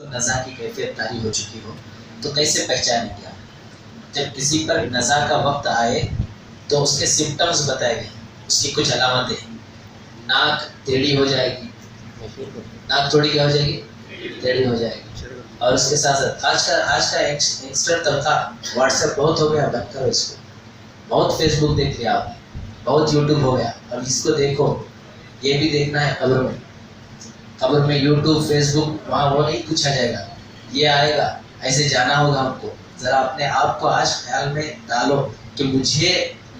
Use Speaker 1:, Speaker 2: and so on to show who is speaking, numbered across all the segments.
Speaker 1: تو نزا کی کیفیت طاری ہو چکی ہو تو کیسے پہچانیں گے آپ؟ جب کسی پر نزا کا وقت آئے تو اس کے سمٹمز بتائے گئے، اس کی کچھ علامتیں، ناک ٹیڑھی ہو جائے گی، ناک تھوڑی کیا ہو جائے گی، ٹیڑھی ہو جائے گی، اور اس کے ساتھ ساتھ آج کا ینگسٹر طبقہ واٹس ایپ بہت ہو گیا، بند کرو اس کو، بہت فیس بک دیکھ لیا آپ نے، بہت یوٹیوب ہو گیا، اب اس کو دیکھو، یہ بھی دیکھنا ہے قبر میں، قبر میں یوٹیوب فیس بک وہاں وہ نہیں پوچھا جائے گا، یہ آئے گا، ایسے جانا ہوگا ہم کو۔ ذرا اپنے آپ کو آج خیال میں ڈالو کہ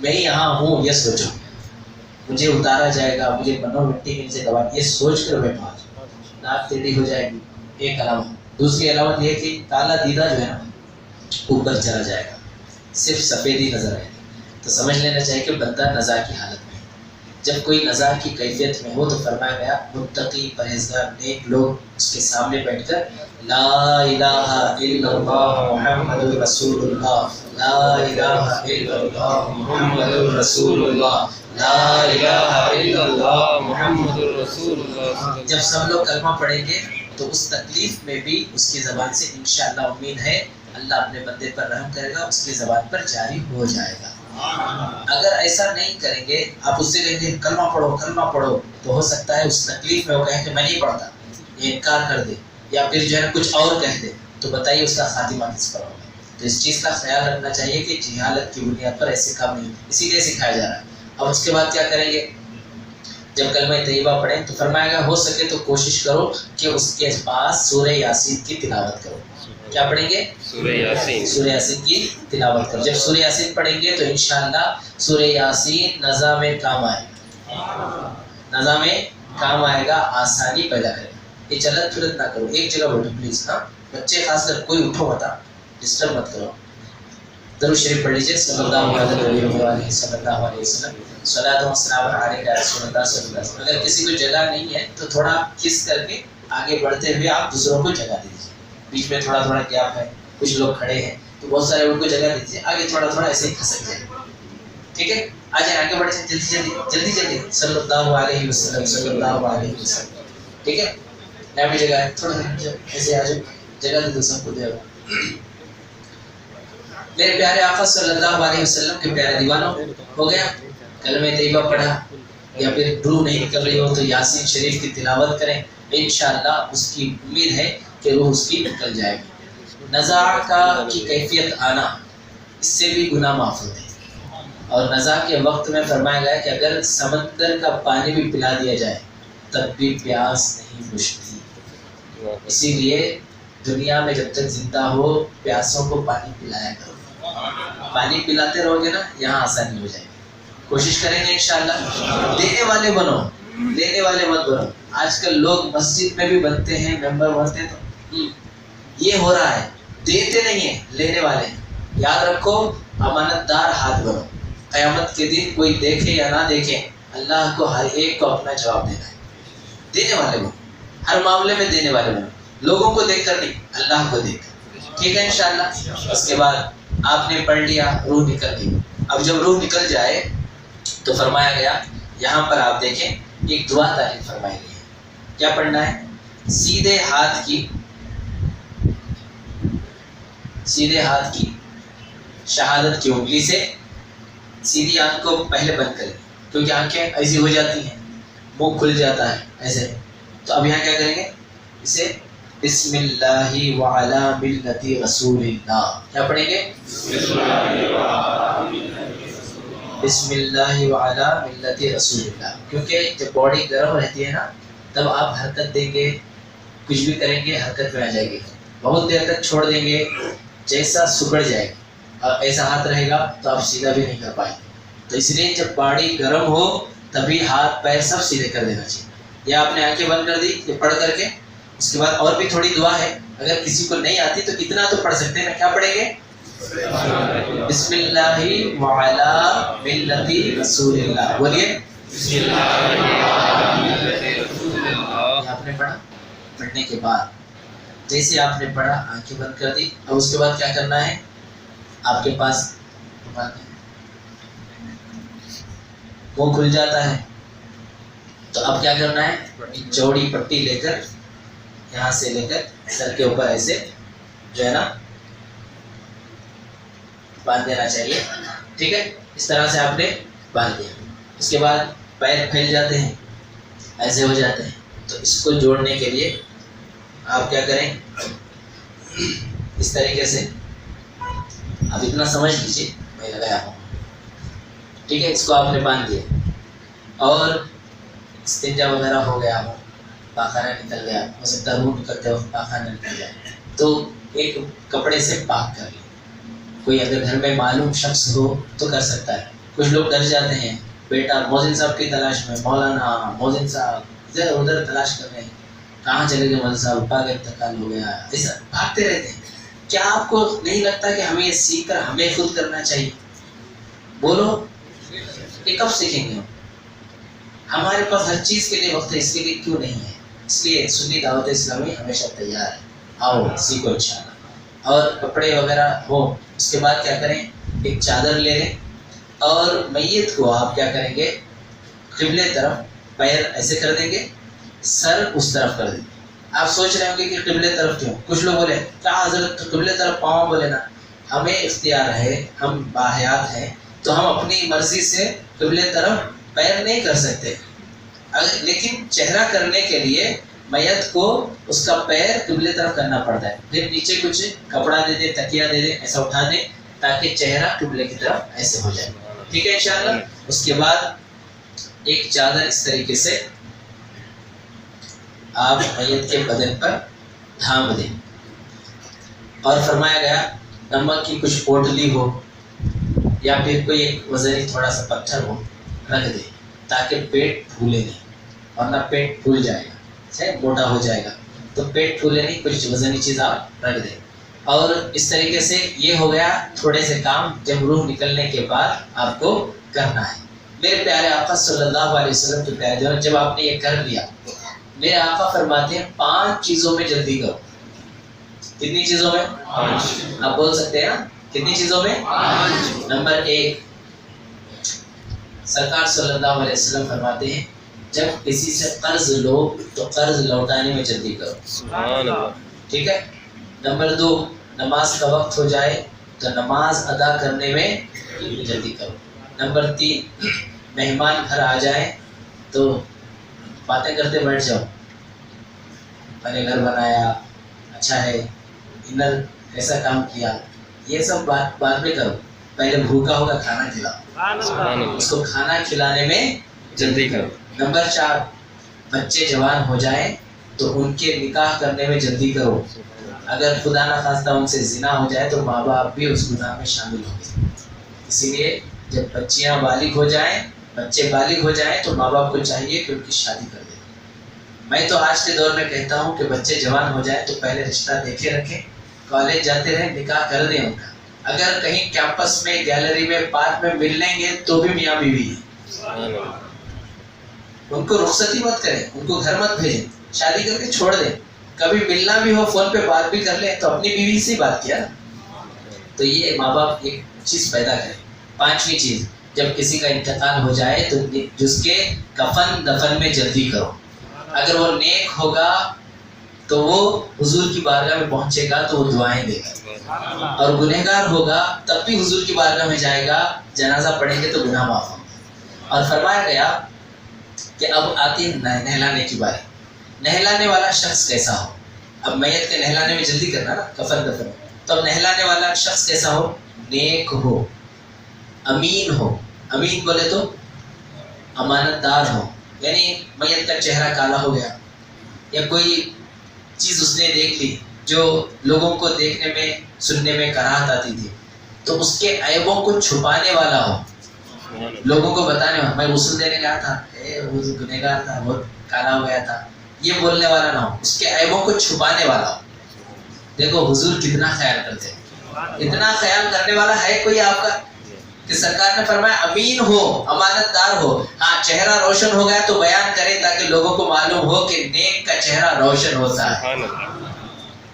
Speaker 1: میں یہاں ہوں، یہ سوچو، مجھے اتارا جائے گا، مجھے بنو مٹی کے نیچے دبا، یہ سوچ کر بیٹھو۔ آج ناک ٹیڑھی ہو جائے گی، ایک علامت۔ دوسری علامت یہ کہ کالا دیدہ جو ہے نا اوپر چلا جائے گا، صرف سفیدی نظر آئے گی، تو سمجھ لینا چاہیے کہ بندہ نزا کی حالت میں ہے۔ جب کوئی نزا کی کیفیت میں ہو تو فرمایا گیا متقی پرہیزگار نیک لوگ اس کے سامنے بیٹھ کر لا الہ الا اللہ محمد رسول اللہ، لا الہ الا اللہ محمد رسول اللہ، لا الہ الا اللہ محمد رسول اللہ۔ جب سب لوگ کلمہ پڑھیں گے تو اس تکلیف میں بھی اس کی زبان سے انشاءاللہ امید ہے اللہ اپنے بندے پر رحم کرے گا، اس کی زبان پر جاری ہو جائے گا۔ اگر ایسا نہیں کریں گے، آپ اس سے کہیں گے کلمہ پڑھو کلمہ پڑھو، تو ہو سکتا ہے اس تکلیف میں وہ کہیں کہ میں نہیں پڑھتا، یہ انکار کر دے، یا پھر جو ہے کچھ اور کہہ دے، تو بتائیے اس کا خاتمہ کس پر ہوگا؟ تو اس چیز کا خیال رکھنا چاہیے کہ جہالت کی بنیاد پر ایسے کام نہیں، اسی لیے سکھایا جا رہا ہے۔ اب اس کے بعد کیا کریں گے؟ جب کلمہ طیبہ پڑھیں تو فرمایا گا ہو سکے تو کوشش کرو کہ اس کے پاس سورہ یاسین کی تلاوت کرو۔ کیا پڑھیں گے؟ سورہ یاسین۔ سورہ یاسین کی تلاوت کرو۔ جب سورہ یاسین پڑھیں گے تو انشاءاللہ سورہ یاسین نزا میں کام آئے گا، نزا میں کام آئے گا، آسانی پیدا کرے گا۔ یہ چلت پھرت نہ کرو، ایک جگہ بیٹھو پلیز، ہاں بچے خاص کر کوئی اٹھو مت، ڈسٹرب مت کرو۔ درود شریف پڑھ لیجیے، صلی اللہ علیہ وسلم، صلاۃ و سلام علیک یا رسول اللہ صلی اللہ علیہ وسلم۔ اگر کسی کو جگہ نہیں ہے تو تھوڑا کھس کر کے آگے بڑھتے ہوئے آپ دوسروں کو جگہ دیجیے، بیچ میں تھوڑا تھوڑا گیپ ہے، کچھ لوگ کھڑے ہیں تو بہت سارے ان کو جگہ دیجیے، آگے تھوڑا تھوڑا ایسے ہی کھسک جائے، ٹھیک ہے؟ آ جائیں، آگے بڑھ جائیں، جلدی جلدی جلدی جلدی، صلی اللہ علیہ وسلم، صلی اللہ علیہ وسلم، ٹھیک ہے؟ یہاں بھی جگہ ہے، تھوڑا ایسے آ جاؤ، جگہ دے دو سب کو، دے دو۔ میرے پیارے آقا صلی اللہ علیہ وسلم کے پیارے دیوانوں، ہو گیا کلمہ طیبہ پڑھا، یا پھر روح نہیں نکل رہی ہو تو یاسین شریف کی تلاوت کریں، انشاءاللہ اس کی امید ہے کہ روح اس کی نکل جائے گی۔ نزا کی کیفیت آنا، اس سے بھی گناہ معاف ہوتے ہیں، اور نزا کے وقت میں فرمایا گیا کہ اگر سمندر کا پانی بھی پلا دیا جائے تب بھی پیاس نہیں بجھتی۔ اسی لیے دنیا میں جب تک زندہ ہو پیاسوں کو پانی پلایا کرو، پانی پلاتے رہو گے نا، یہاں آسانی ہو جائے گی۔ کوشش کریں گے انشاءاللہ، دینے والے بنو، لینے والے مت بنو۔ آج کل لوگ مسجد میں بھی بنتے ہیں، ممبر بنتے ہیں، تو یہ ہو رہا ہے، دیتے نہیں ہیں، لینے والے ہیں۔ یاد رکھو، امانت دار ہاتھ بنو، قیامت کے دن کوئی دیکھے یا نہ دیکھے، اللہ کو ہر ایک کو اپنا جواب دینا ہے۔ دینے والے بنو، ہر معاملے میں دینے والے بنو، لوگوں کو دیکھ کر نہیں، اللہ کو دیکھ کر، ٹھیک ہے انشاءاللہ؟ اس کے بعد آپ نے پڑھ لیا، روح نکل گئی۔ اب جب روح نکل جائے تو فرمایا گیا، یہاں پر آپ دیکھیں ایک دعا تعلیم فرمائی گئی ہے، کیا پڑھنا ہے؟ سیدھے ہاتھ کی شہادت کی انگلی سے سیدھی آنکھ کو پہلے بند کریں، کیونکہ آنکھیں ایسی ہو جاتی ہیں، منہ کھل جاتا ہے ایسے، تو اب یہاں کیا کریں گے؟ اسے بسم اللہ وعلی ملت رسول اللہ، کیا پڑھیں گے؟ بسم اللہ وعلی ملت رسول اللہ، کیونکہ جب باڈی گرم رہتی ہے نا تب آپ حرکت دیں گے، کچھ بھی کریں گے حرکت میں آ جائے گی، بہت دیر تک چھوڑ دیں گے جیسا سکڑ جائے گی، اور ایسا ہاتھ رہے گا تو آپ سیدھا بھی نہیں کر پائیں گے۔ تو اس لیے جب باڈی گرم ہو تبھی ہاتھ پیر سب سیدھے کر دینا چاہیے۔ یہ آپ نے آنکھیں بند کر دی، یہ پڑھ کر کے، اس کے بعد اور بھی تھوڑی دعا ہے، اگر کسی کو نہیں آتی تو اتنا تو پڑھ سکتے ہیں، کیا پڑھیں گے؟ بسم اللہ وعلی ملت رسول اللہ، بولیے بسم اللہ وعلی ملت رسول اللہ۔ آپ نے پڑھا، پڑھنے کے بعد جیسے آپ نے پڑھا آنکھیں بند کر دی، اب اس کے بعد کیا کرنا ہے؟ آپ کے پاس منہ کھل جاتا ہے تو اب کیا کرنا ہے؟ چوڑی پٹی لے کر یہاں سے لے کر سر کے اوپر ایسے جو ہے نا باندھ دینا چاہیے. ٹھیک ہے, اس طرح سے آپ نے باندھ دیا. اس کے بعد پیر پھیل جاتے ہیں, ایسے ہو جاتے ہیں, تو اس کو جوڑنے کے لیے آپ کیا کریں, اس طریقے سے آپ اتنا سمجھ لیجیے میں لگایا ہوں. ٹھیک ہے, اس کو آپ نے باندھ دیا اور استنجا وغیرہ ہو گیا ہو, پاخانہ نکل گیا, ہو سکتا ہے روح نکلتے وقت پاخانہ نکل جائے, تو ایک کپڑے سے پاک کر لیں. کوئی اگر گھر میں معلوم شخص ہو تو کر سکتا ہے. کچھ لوگ ڈر جاتے ہیں, بیٹا مؤذن صاحب کی تلاش میں, مولانا مؤذن صاحب ادھر ادھر تلاش کر رہے ہیں, کہاں چلے گئے مؤذن صاحب, پاک انتقال ہو گیا, ایسا بھاگتے رہتے ہیں. کیا آپ کو نہیں لگتا کہ ہمیں یہ سیکھ کر ہمیں خود کرنا چاہیے؟ بولو, یہ کب سیکھیں گے؟ ہمارے پاس ہر چیز کے لیے وقت ہے, اس کے لیے کیوں نہیں ہے؟ اس لیے سنی دعوت اسلامی ہمیشہ تیار ہے, آؤ سیکھو انشاءاللہ. اور کپڑے وغیرہ ہو, اس کے بعد کیا کریں, ایک چادر لے لیں اور میت کو آپ کیا کریں گے, قبلے طرف پیر ایسے کر دیں گے, سر اس طرف کر دیں گے. آپ سوچ رہے ہوں گے کہ قبلے طرف کیوں؟ کچھ لوگ بولے کیا حضرت قبلے طرف پاؤں بولے نا, ہمیں اختیار ہے, ہم باحیات ہیں, تو ہم اپنی مرضی سے قبلے طرف پیر نہیں کر سکتے. لیکن چہرہ کرنے کے لیے میت کو اس کا پیر قبلے طرف کرنا پڑتا ہے. پھر نیچے کچھ کپڑا دے دے, تکیہ دے دے, ایسا اٹھا دے تاکہ چہرہ قبلے کی طرف ایسے ہو جائے. ٹھیک ہے انشاءاللہ. اس کے بعد ایک چادر اس طریقے سے آپ میت کے بدن پر ڈھانپ دیں. اور فرمایا گیا نمک کی کچھ پوٹلی ہو یا پھر کوئی ایک وزنی تھوڑا سا پتھر ہو, رکھ دیں تاکہ پیٹ پھولے نہیں, ورنہ پیٹ پھول جائے گا, موٹا ہو جائے گا. تو پیٹ پھولے نہیں, کچھ وزنی چیز آپ رکھ دیں. اور اس طریقے سے یہ ہو گیا تھوڑے سے کام, جب روح نکلنے کے بعد آپ کو کرنا ہے. میرے پیارے آقا صلی اللہ علیہ وسلم کے پیارے جو, جب آپ نے یہ کر لیا, میرے آقا فرماتے ہیں 5 چیزوں میں جلدی کرو. کتنی چیزوں میں؟ 5. آپ بول سکتے ہیں نا, کتنی چیزوں میں؟ 5. نمبر 1, سرکار صلی اللہ علیہ وسلم فرماتے ہیں جب کسی سے قرض لو تو قرض لوٹانے میں جلدی کرو. سبحان اللہ. ٹھیک ہے. نمبر 2, نماز کا وقت ہو جائے تو نماز ادا کرنے میں جلدی کرو. نمبر 3, مہمان گھر آ جائیں تو باتیں کرتے بیٹھ جاؤ, میں نے گھر بنایا, اچھا ہے, انر ایسا کام کیا, یہ سب بات بعد میں کرو. پہلے بھوکا ہوگا کھانا کھلاؤ, اس کو کھانا کھلانے میں جلدی کرو. نمبر 4, بچے جوان ہو جائیں تو ان کے نکاح کرنے میں جلدی کرو. اگر خدا نہ خواستہ ان سے زنا ہو جائے تو ماں باپ بھی اس گناہ میں شامل ہوں گے. اسی لیے جب بچیاں بالغ ہو جائیں, بچے بالغ ہو جائیں تو ماں باپ کو چاہیے کہ ان کی شادی کر دیں. میں تو آج کے دور میں کہتا ہوں کہ بچے جوان ہو جائیں تو پہلے رشتہ دیکھے رکھیں, کالج جاتے رہیں, نکاح کر دیں ان کا. اگر کہیں کیمپس میں, گیلری میں, پارک میں مل لیں گے تو بھی میاں بیوی ہے. ان کو رخصتی مت کریں, ان کو گھر مت بھیجیں, شادی کر کے چھوڑ دیں. کبھی ملنا بھی ہو, فون پہ بات بھی کر لیں تو اپنی بیوی سے بات کیا. تو یہ ماں باپ ایک چیز پیدا کریں. 5ویں چیز, جب کسی کا انتقال ہو جائے تو جس کے کفن دفن میں جلدی کرو. اگر وہ نیک ہوگا تو وہ حضور کی بارگاہ میں پہنچے گا تو وہ دعائیں دے گا, اور گنہگار ہوگا تب بھی حضور کی بارگاہ میں جائے گا, جنازہ پڑھیں گے تو گناہ معاف ہوں گے. اور فرمایا گیا کہ اب آتی ہے نہلانے کی باری. نہلانے والا شخص کیسا ہو؟ اب میت کے نہلانے میں جلدی کرنا نا, کفن دفن, تو اب نہلانے والا شخص کیسا ہو؟ نیک ہو, امین ہو. امین بولے تو امانت دار ہو, یعنی میت کا چہرہ کالا ہو گیا یا کوئی چیز اس نے دیکھ لی جو لوگوں کو دیکھنے میں, سننے میں کراہت آتی تھی, تو اس کے عیبوں کو چھپانے والا ہو, لوگوں کو بتانے والا. میں غسل دینے گیا تھا, وہ گنہگار تھا, بہت کالا ہو گیا تھا, یہ بولنے والا نہ ہو, اس کے عیبوں کو چھپانے والا ہو. دیکھو حضور کتنا خیال کرتے ہیں, اتنا خیال کرنے والا ہے کوئی آپ کا کہ سرکار نے فرمایا امین ہو, امانت دار ہو. ہاں, چہرہ روشن ہو گیا تو بیان کریں تاکہ لوگوں کو معلوم ہو کہ نیک کا چہرہ روشن ہوتا ہے.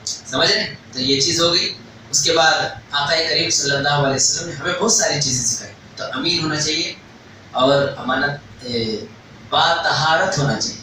Speaker 1: سمجھ رہے؟ تو یہ چیز ہو گئی. اس کے بعد آقا کریم صلی اللہ علیہ وسلم نے ہمیں بہت ساری چیزیں سکھائی. تو امین ہونا چاہیے اور امانت با طہارت ہونا چاہیے,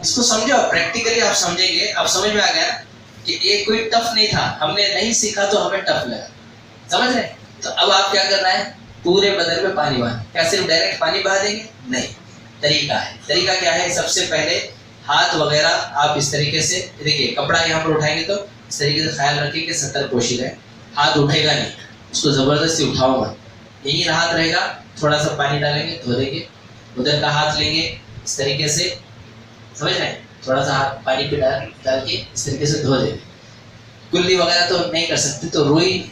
Speaker 1: اس کو سمجھو, پریکٹیکلی آپ سمجھیں گے, آپ سمجھ میں آ گیا کہ یہ کوئی ٹف نہیں تھا, ہم نے نہیں سیکھا تو ہمیں ٹف لگا, سمجھ رہے. تو اب آپ کیا کرنا ہے, پورے بدن میں پانی بہانا. کیا صرف ڈائریکٹ پانی بہا دیں گے؟ نہیں, طریقہ ہے. طریقہ کیا ہے؟ سب سے پہلے ہاتھ وغیرہ آپ اس طریقے سے دیکھیے, کپڑا یہاں پر اٹھائیں گے تو اس طریقے سے خیال رکھیں کہ ستر پوشیدہ ہے, ہاتھ اٹھے گا نہیں, اس کو زبردستی اٹھاؤ گا, یہی ہاتھ رہے گا, تھوڑا سا پانی ڈالیں گے, دھو دیں گے, ادھر کا ہاتھ لیں گے اس طریقے سے, سمجھ رہے ہیں, تھوڑا سا ہاتھ پانی پہ ڈال کے اس طریقے سے دھو دیں گے. کلی وغیرہ تو نہیں کر سکتے, تو روئی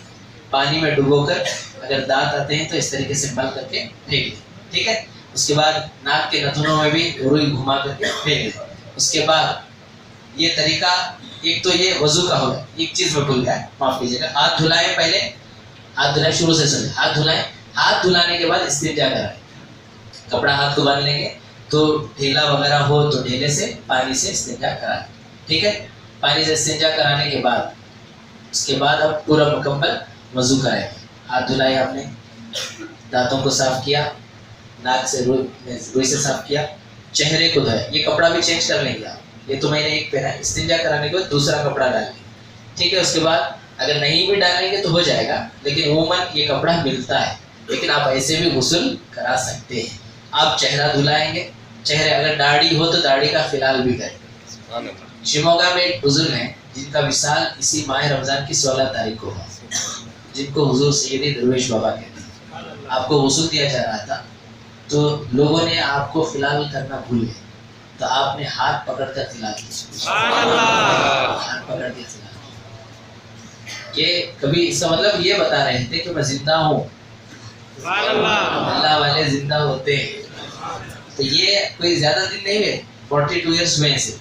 Speaker 1: پانی میں ڈبو کر اگر دانت آتے ہیں تو اس طریقے سے مل کر کے پھینک دیں, ٹھیک ہے. اس کے بعد ناک کے نتنوں میں بھی روئی گھما کر کے پھینک دیں. اس کے بعد یہ طریقہ, ایک تو یہ وضو کا ہوگا, ایک چیز میں بھول گیا, معاف کیجیے گا. ہاتھ دھلائیں, پہلے ہاتھ دھلائیں, شروع سے سمجھیں, ہاتھ دھلائیں, ہاتھ دھلانے کے بعد استنجا کرائیں. کپڑا ہاتھ کو باندھ لیں گے, تو ڈھیلا وغیرہ ہو تو ڈھیلے سے پانی سے استنجا کرائیں, ٹھیک ہے. پانی سے استنجا کرانے کے بعد اس کے بعد اب پورا مکمل وضو کرائیں. ہاتھ دھلائے آپ نے, دانتوں کو صاف کیا, ناک سے روئی سے صاف کیا, چہرے کو دھویا. یہ کپڑا بھی چینج کر لیں گے آپ, یہ تو میں نے ایک پہنا, استنجا کرانے کے بعد دوسرا کپڑا ڈال لیں, ٹھیک ہے. اس کے بعد اگر نہیں بھی ڈالیں گے تو ہو جائے گا, لیکن عموماً یہ کپڑا ملتا ہے, لیکن آپ ایسے بھی غسل کرا سکتے ہیں. آپ چہرہ دھلائیں گے, چہرے اگر داڑھی ہو تو داڑھی کا فلال بھی کریں. شیموگا میں ایک بزرگ ہیں جن کا وصال اسی ماہ رمضان کی 16 تاریخ کو ہے, جن کو حضور سیدی درویش بابا کہتے ہیں. آپ کو غسل دیا جا رہا تھا, تو لوگوں نے آپ کو فلال کرنا بھول گئے, تو آپ نے ہاتھ پکڑ کر فلال کیا, ہاتھ پکڑ کے فلال کہ کبھی, اس کا مطلب یہ بتا رہے تھے کہ میں زندہ ہوں, اللہ والے زندہ ہوتے ہیں. تو یہ کوئی زیادہ دن نہیں ہے, 42 ایئرس میں سے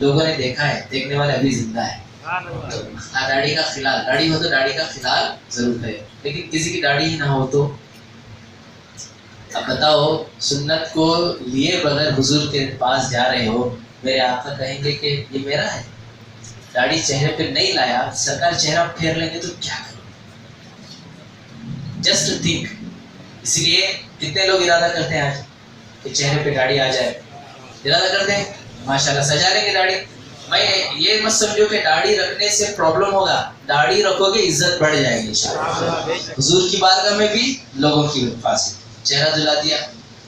Speaker 1: لوگوں نے دیکھا ہے, دیکھنے والے ابھی زندہ ہے. داڑھی کا فلال, داڑھی ہو تو داڑھی کا فلال ضرور ہے, لیکن کسی کی داڑھی ہی نہ ہو تو اب بتاؤ, سنت کو لیے بغیر حضور کے پاس جا رہے ہو, میرے آقا کہیں گے کہ یہ میرا ہے. داڑھی چہرے پہ نہیں لایا, سرکار چہرہ پھیر لیں گے تو کیا کرو, جسٹ تھنک. اس لیے کتنے لوگ ارادہ کرتے ہیں آج کہ چہرے پہ داڑھی آ جائے, ارادہ کرتے ہیں, ماشاءاللہ سجا لیں گے داڑھی. میں یہ مت سمجھو کہ داڑھی رکھنے سے پرابلم ہوگا, داڑھی رکھو گے عزت بڑھ جائے گی انشاءاللہ. حضور کی بارگاہ میں بھی لوگوں کی فاصل. چہرہ دھلا دیا,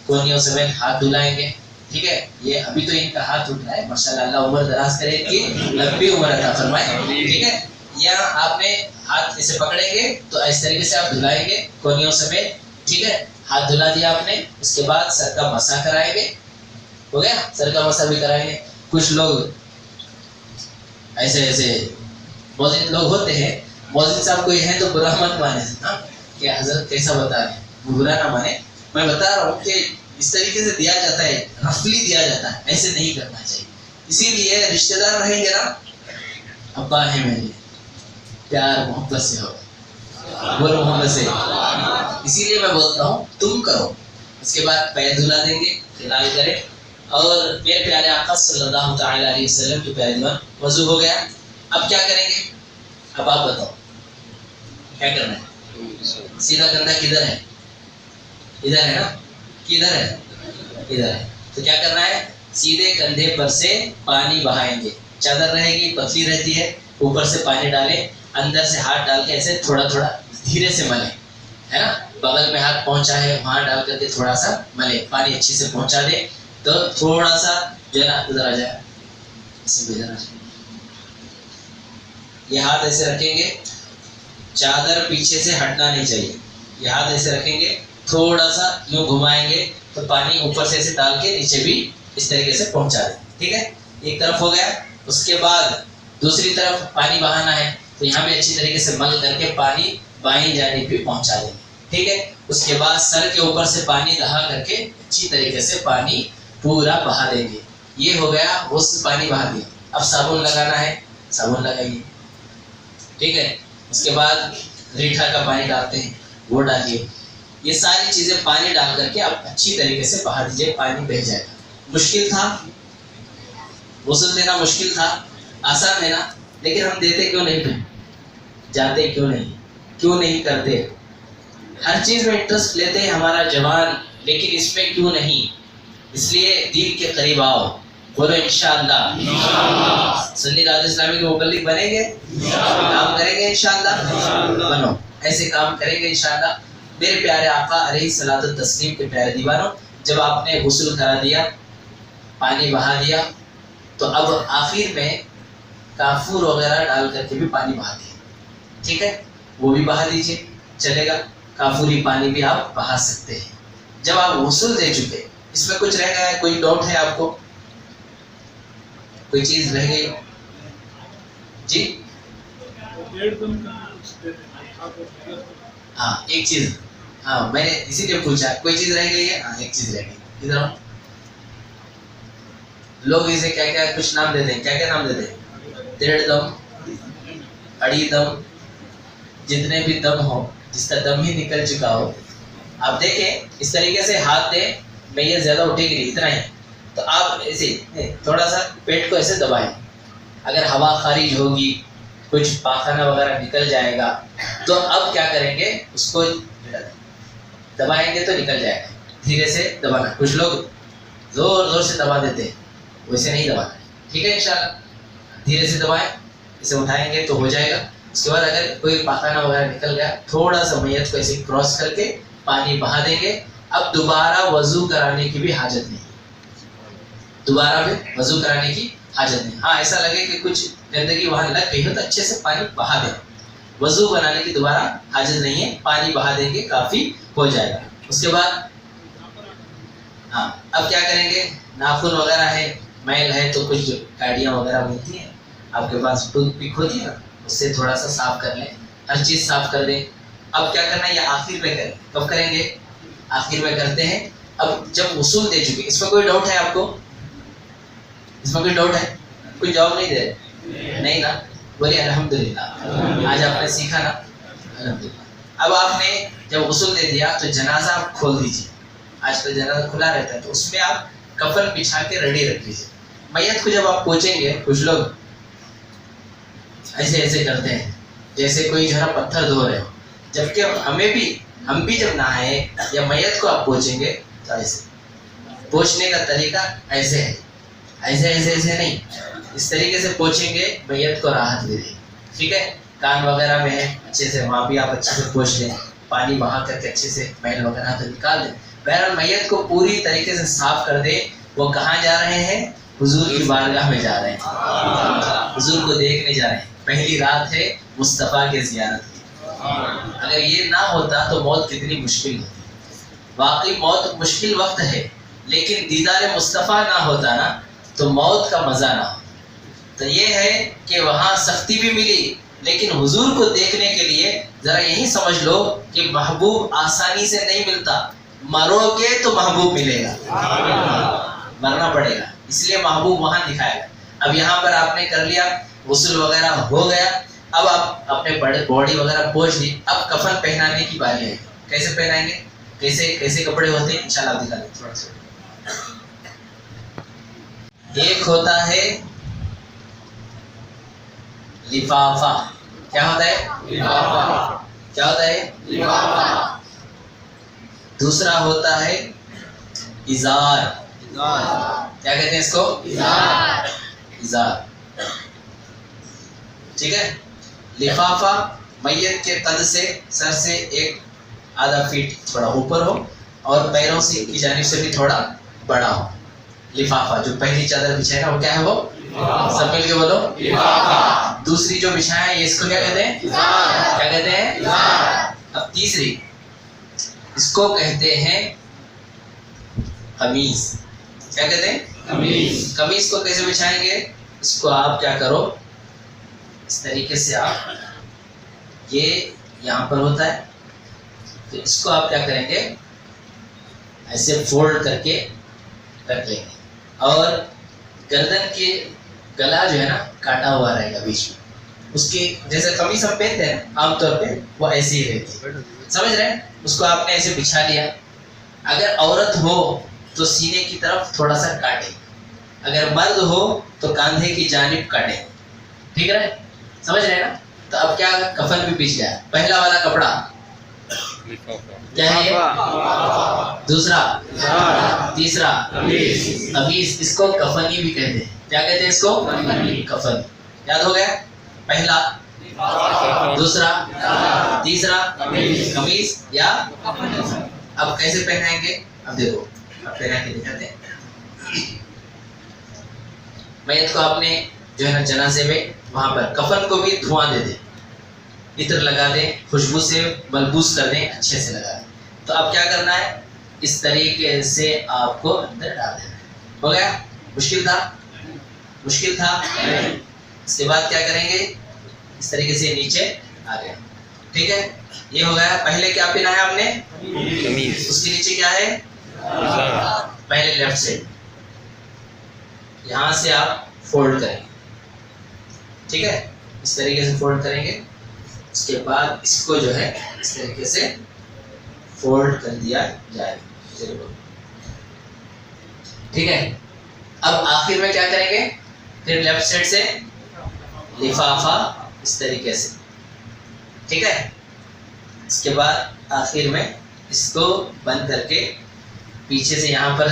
Speaker 1: کونیوں سے میں ہاتھ دھلائیں گے, ٹھیک ہے. یہ ابھی تو ان کا ہاتھ اٹھ رہا ہے, ماشاءاللہ اللہ عمر دراز کرے کہ لمبی عمر عطا فرمائے, ٹھیک ہے. یہاں آپ نے ہاتھ اسے پکڑیں گے تو اس طریقے سے آپ دھلائیں گے کونیوں سمیت, ٹھیک ہے. ہاتھ دھلا دیا آپ نے, اس کے بعد سر کا مسح کرائیں گے, ہو گیا, سر کا مسح بھی کرائیں گے. کچھ لوگ ایسے ایسے موزن لوگ ہوتے ہیں, موزن صاحب کوئی ہے تو برا مت مانے, کہ حضرت کیسا بتا رہے ہیں, برا نہ مانے. میں بتا رہا ہوں کہ اس طریقے سے دیا جاتا ہے, رفلی دیا جاتا ہے, ایسے نہیں کرنا چاہیے. اسی لیے رشتہ دار رہیں گے نا, ابا ہے میرے, پیار محبت سے ہو, بولو محبت سے. اسی لیے میں بولتا ہوں تم کرو. اس کے بعد پیر دھلا دیں گے, فلال کریں. اور میرے پیارے آقا صلی اللہ تعالی علیہ وسلم کی پیارے دیوان, وضو ہو گیا. اب کیا کریں گے, اب آپ بتاؤ کیا کرنا ہے. سیدھا کندھا کدھر ہے, ادھر ہے نا, کدھر ہے, ادھر ہے. تو کیا کرنا ہے, سیدھے کندھے پر سے پانی بہائیں گے. چادر رہے گی, پتلی رہتی ہے, اوپر سے پانی ڈالیں, اندر سے ہاتھ ڈال کے ایسے تھوڑا تھوڑا دھیرے سے ملیں, ہے نا. بغل میں ہاتھ پہنچا ہے, وہاں ڈال کر کے تھوڑا سا ملے, پانی اچھی سے پہنچا دے تو تھوڑا سا جو ہے نا ادھر آ جائے, ادھر آ جائے. یہ ہاتھ ایسے رکھیں گے, چادر پیچھے سے ہٹنا نہیں چاہیے. یہ ہاتھ ایسے رکھیں گے, تھوڑا سا یوں گھمائیں گے تو پانی اوپر سے ایسے ڈال کے نیچے بھی اس طریقے سے پہنچا دیں, ٹھیک ہے. ایک طرف ہو گیا. اس کے بعد دوسری طرف پانی بہانا ہے, تو یہاں بھی اچھی طریقے سے مل کر کے پانی بائیں جانب پہ پہنچا دیں, ٹھیک ہے. اس کے بعد سر کے اوپر سے پانی دہا کر کے اچھی طریقے سے پانی پورا بہا دیں گے. یہ ہو گیا, غسل پانی بہا دیا. اب صابن لگانا ہے, صابن لگائیے, ٹھیک ہے. اس کے بعد ریٹھا کا پانی ڈالتے ہیں, وہ ڈالیے. یہ ساری چیزیں پانی ڈال کر کے آپ اچھی طریقے سے بہا دیجیے, پانی بہہ جائے گا. مشکل تھا غسل دینا, مشکل تھا, آسان ہے نا, لیکن ہم دیتے کیوں نہیں تھے, جاتے کیوں نہیں کرتے. ہر چیز میں انٹرسٹ لیتے ہیں ہمارا جوان, لیکن اس میں کیوں نہیں. اس لیے دین کے قریب آؤ, بولو انشاءاللہ. سنی دعوت اسلامی کے مبلغ بنیں گے, کام کریں گے انشاءاللہ, بنو, ایسے کام کریں گے انشاءاللہ. میرے پیارے آقا علیہ الصلوۃ والتسلیم کے پیارے دیوانوں, جب آپ نے غسل کرا دیا, پانی بہا دیا, تو اب آخر میں کافور وغیرہ ڈال کر کے بھی پانی بہا دیا. ٹھیک ہے, وہ بھی بہا دیجیے, چلے گا. کافوری پانی بھی آپ بہا سکتے ہیں. جب آپ غسل دے چکے, اس میں کچھ رہ گیا ہے, کوئی ڈاؤٹ ہے آپ کو, کوئی چیز رہ گئی جی؟ ہاں ایک چیز, ہاں میں نے اسی لیے پوچھا, کوئی چیز رہ گئی ہے؟ ہاں ایک چیز رہ گئی. ادھر لوگ اسے کیا کیا کچھ نام دیتے ہیں, کیا کیا نام دیتے ہیں؟ 1.5 دم, 2.5 دم, جتنے بھی دم ہو, جس کا دم ہی نکل چکا ہو. آپ دیکھیں اس طریقے سے ہاتھ دیں, میت زیادہ اٹھے گی نہیں, اتنا ہی. تو آپ ایسے تھوڑا سا پیٹ کو ایسے دبائیں, اگر ہوا خارج ہوگی, کچھ پاخانہ وغیرہ نکل جائے گا, تو اب کیا کریں گے, اس کو دبائیں گے تو نکل جائے گا. دھیرے سے دبانا. کچھ لوگ زور زور سے دبا دیتے ہیں, ویسے نہیں دبانا. ٹھیک ہے انشاءاللہ, دھیرے سے دبائیں, اسے اٹھائیں گے تو ہو جائے گا. اس کے بعد اگر کوئی پاخانہ وغیرہ نکل گیا, تھوڑا سا میت کو ایسے کراس کر کے پانی بہا دیں گے. اب دوبارہ وضو کرانے کی بھی حاجت نہیں, دوبارہ بھی وضو کرانے کی حاجت نہیں. ہاں ایسا لگے کہ کچھ گندگی وہاں لگ گئی ہو تو اچھے سے پانی بہا دیں. وضو بنانے کی دوبارہ حاجت نہیں ہے, پانی بہا دیں گے کافی ہو جائے گا. اس کے بعد ہاں اب کیا کریں گے, ناخن وغیرہ ہے, میل ہے, تو کچھ کاڑیاں وغیرہ ملتی ہیں آپ کے پاس, ٹوتھ پک ہوتی ہے نا, اس سے تھوڑا سا صاف کر لیں, ہر چیز صاف کر دیں. اب کیا کرنا ہے, یہ آخر میں کریں. کب کریں گے؟ آخر میں کرتے ہیں. اب جب غسل دے چکے, اس میں کوئی ڈاؤٹ ہے آپ کو, اس میں کوئی ڈاؤٹ ہے؟ کوئی جواب نہیں دے رہے, نہیں نا, بولیے الحمدللہ, آج آپ نے سیکھا نا, الحمدللہ. اب آپ نے جب غسل دے دیا تو جنازہ آپ کھول دیجیے. آج کل جنازہ کھلا رہتا ہے, تو اس میں آپ کفن بچھا کے ریڈی رکھ لیجیے. میت کو جب آپ پوچھیں گے, کچھ لوگ ایسے ایسے کرتے ہیں جیسے کوئی جو ہے پتھر دھو رہے ہو, جبکہ ہم بھی جب نہائے یا میت کو آپ پوچھیں گے تو ایسے پوچھنے کا طریقہ ایسے ہے, ایسے ایسے ایسے نہیں, اس طریقے سے پوچھیں گے, میت کو راحت ملے گی. ٹھیک ہے, کان وغیرہ میں ہے اچھے سے, وہاں بھی آپ اچھے سے پوچھ لیں, پانی بہا کر کے اچھے سے میل وغیرہ تو نکال دیں. بہرحال میت کو پوری طریقے سے صاف کر دیں. وہ کہاں جا رہے ہیں؟ حضور کی بارگاہ میں جا رہے ہیں, حضور کو دیکھنے جا رہے ہیں. پہلی رات ہے مصطفیٰ کے زیارت کی. اگر یہ نہ ہوتا تو موت کتنی مشکل ہوتی. واقعی موت مشکل وقت ہے, لیکن دیدار مصطفیٰ نہ ہوتا نا تو موت کا مزہ نہ ہوتا. تو یہ ہے کہ وہاں سختی بھی ملی, لیکن حضور کو دیکھنے کے لیے ذرا یہی سمجھ لو کہ محبوب آسانی سے نہیں ملتا, مرو گے تو محبوب ملے گا, مرنا پڑے گا, اس لیے محبوب وہاں دکھائے گا. اب یہاں پر آپ نے کر لیا, غسل وغیرہ ہو گیا, اب آپ اپنے باڈی وغیرہ پوچھ لی. اب کفن پہنانے کی باری ہے. کیسے پہنائیں گے, کیسے کپڑے ہوتے ہیں, انشاءاللہ آپ دکھا دیں تھوڑا سا. ایک ہوتا ہے لفافہ. کیا ہوتا ہے؟ لفافہ. کیا ہوتا ہے؟ لفافہ. دوسرا ہوتا ہے ازار. کیا کہتے ہیں اس کو؟ ازار. ازار. ٹھیک ہے. لفافہ میت کے قد سے, سر سے 1.5 فیٹ تھوڑا اوپر ہو, اور پیروں سے کی جانب سے بھی تھوڑا بڑا ہو. لفافہ جو پہلی چادر بچھائے گا وہ کیا ہے, وہ سب مل کے بولو لفافہ. دوسری جو بچھایا ہے اس کو کیا کہتے ہیں؟ کیا کہتے ہیں؟ اب تیسری, اس کو کہتے ہیں قمیص. کیا کہتے ہیں؟ قمیص. قمیص کو کیسے بچھائیں گے؟ اس کو آپ کیا کرو, اس طریقے سے آپ, یہ یہاں پر ہوتا ہے, تو اس کو آپ کیا کریں گے, ایسے فولڈ کر کے رکھ لیں گے, اور گردن کے گلا جو ہے نا کاٹا ہوا رہے گا بیچ میں. اس کے جیسے قمیص ہم پہنتے ہیں عام طور پہ, وہ ایسے ہی رہتی ہے, سمجھ رہے ہیں. اس کو آپ نے ایسے بچھا لیا. اگر عورت ہو تو سینے کی طرف تھوڑا سا کاٹے, اگر مرد ہو تو کاندھے کی جانب کاٹے. ٹھیک ہے, سمجھ رہے ہیں نا. تو اب کیا, کفن بھی بچھ گیا. پہلا والا کپڑا کیا ہے یہ؟ دوسرا، تیسرا قمیص، اس کو کفنی بھی کہتے ہیں. کیا کہتے ہیں اس کو؟ کفن. یاد ہو گیا؟ پہلا، دوسرا، تیسرا قمیص یا اب کیسے پہنائیں گے؟ اب دیکھو، اب پہنا کے دکھاتے ہیں. میت کو آپ نے جو ہے نا جنازے میں وہاں پر کفن کو بھی دھواں دے دیں، عطر لگا دیں، خوشبو سے ملبوس کر دیں، اچھے سے لگا دیں. تو اب کیا کرنا ہے؟ اس طریقے سے آپ کو اندر ڈال دینا ہے. ہو گیا؟ مشکل تھا؟ مشکل تھا. اس کے بعد کیا کریں گے؟ اس طریقے سے نیچے آ گیا. ٹھیک ہے، یہ ہو گیا. پہلے کیا پہنا ہے آپ نے؟ اس کے نیچے کیا ہے؟ پہلے لیفٹ سائڈ یہاں سے آپ فولڈ کریں گے. ٹھیک ہے، اس طریقے سے فولڈ کریں گے. اس کے بعد اس کو جو ہے اس طریقے سے فولڈ کر دیا جائے. ٹھیک ہے، اب آخر میں کیا کریں گے؟ پھر لیفٹ سائڈ سے لفافہ اس طریقے سے. ٹھیک ہے، اس کے بعد آخر میں اس کو بند کر کے پیچھے سے یہاں پر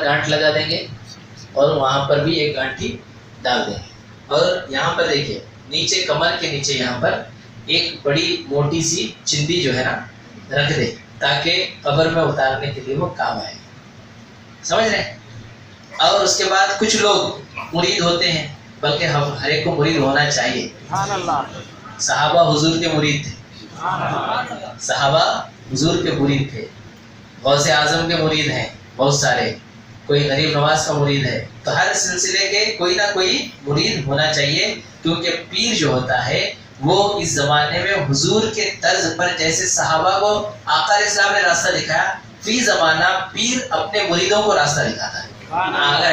Speaker 1: گانٹھ لگا دیں گے اور وہاں پر بھی ایک گانٹھی ڈال دیں گے. اور یہاں پر دیکھیے نیچے کمر کے نیچے یہاں پر ایک بڑی موٹی سی چندی جو ہے نا رکھ دیں تاکہ قبر میں اتارنے کے لیے وہ کام آئے. سمجھ رہے ہیں؟ اور اس کے بعد کچھ لوگ مرید ہوتے ہیں، بلکہ ہر ایک کو مرید ہونا چاہیے. صحابہ حضور کے مرید تھے، صحابہ حضور کے مرید تھے، غوث اعظم کے مرید ہیں بہت سارے، کوئی غریب نواز کا مرید ہے. تو ہر سلسلے کے کوئی نہ کوئی مرید ہونا چاہیے، کیونکہ پیر جو ہوتا ہے وہ اس زمانے میں حضور کے طرز پر جیسے صحابہ کو آقا علیہ السلام نے راستہ دکھایا، فی زمانہ پیر اپنے مریدوں کو راستہ دکھاتا ہے. اگر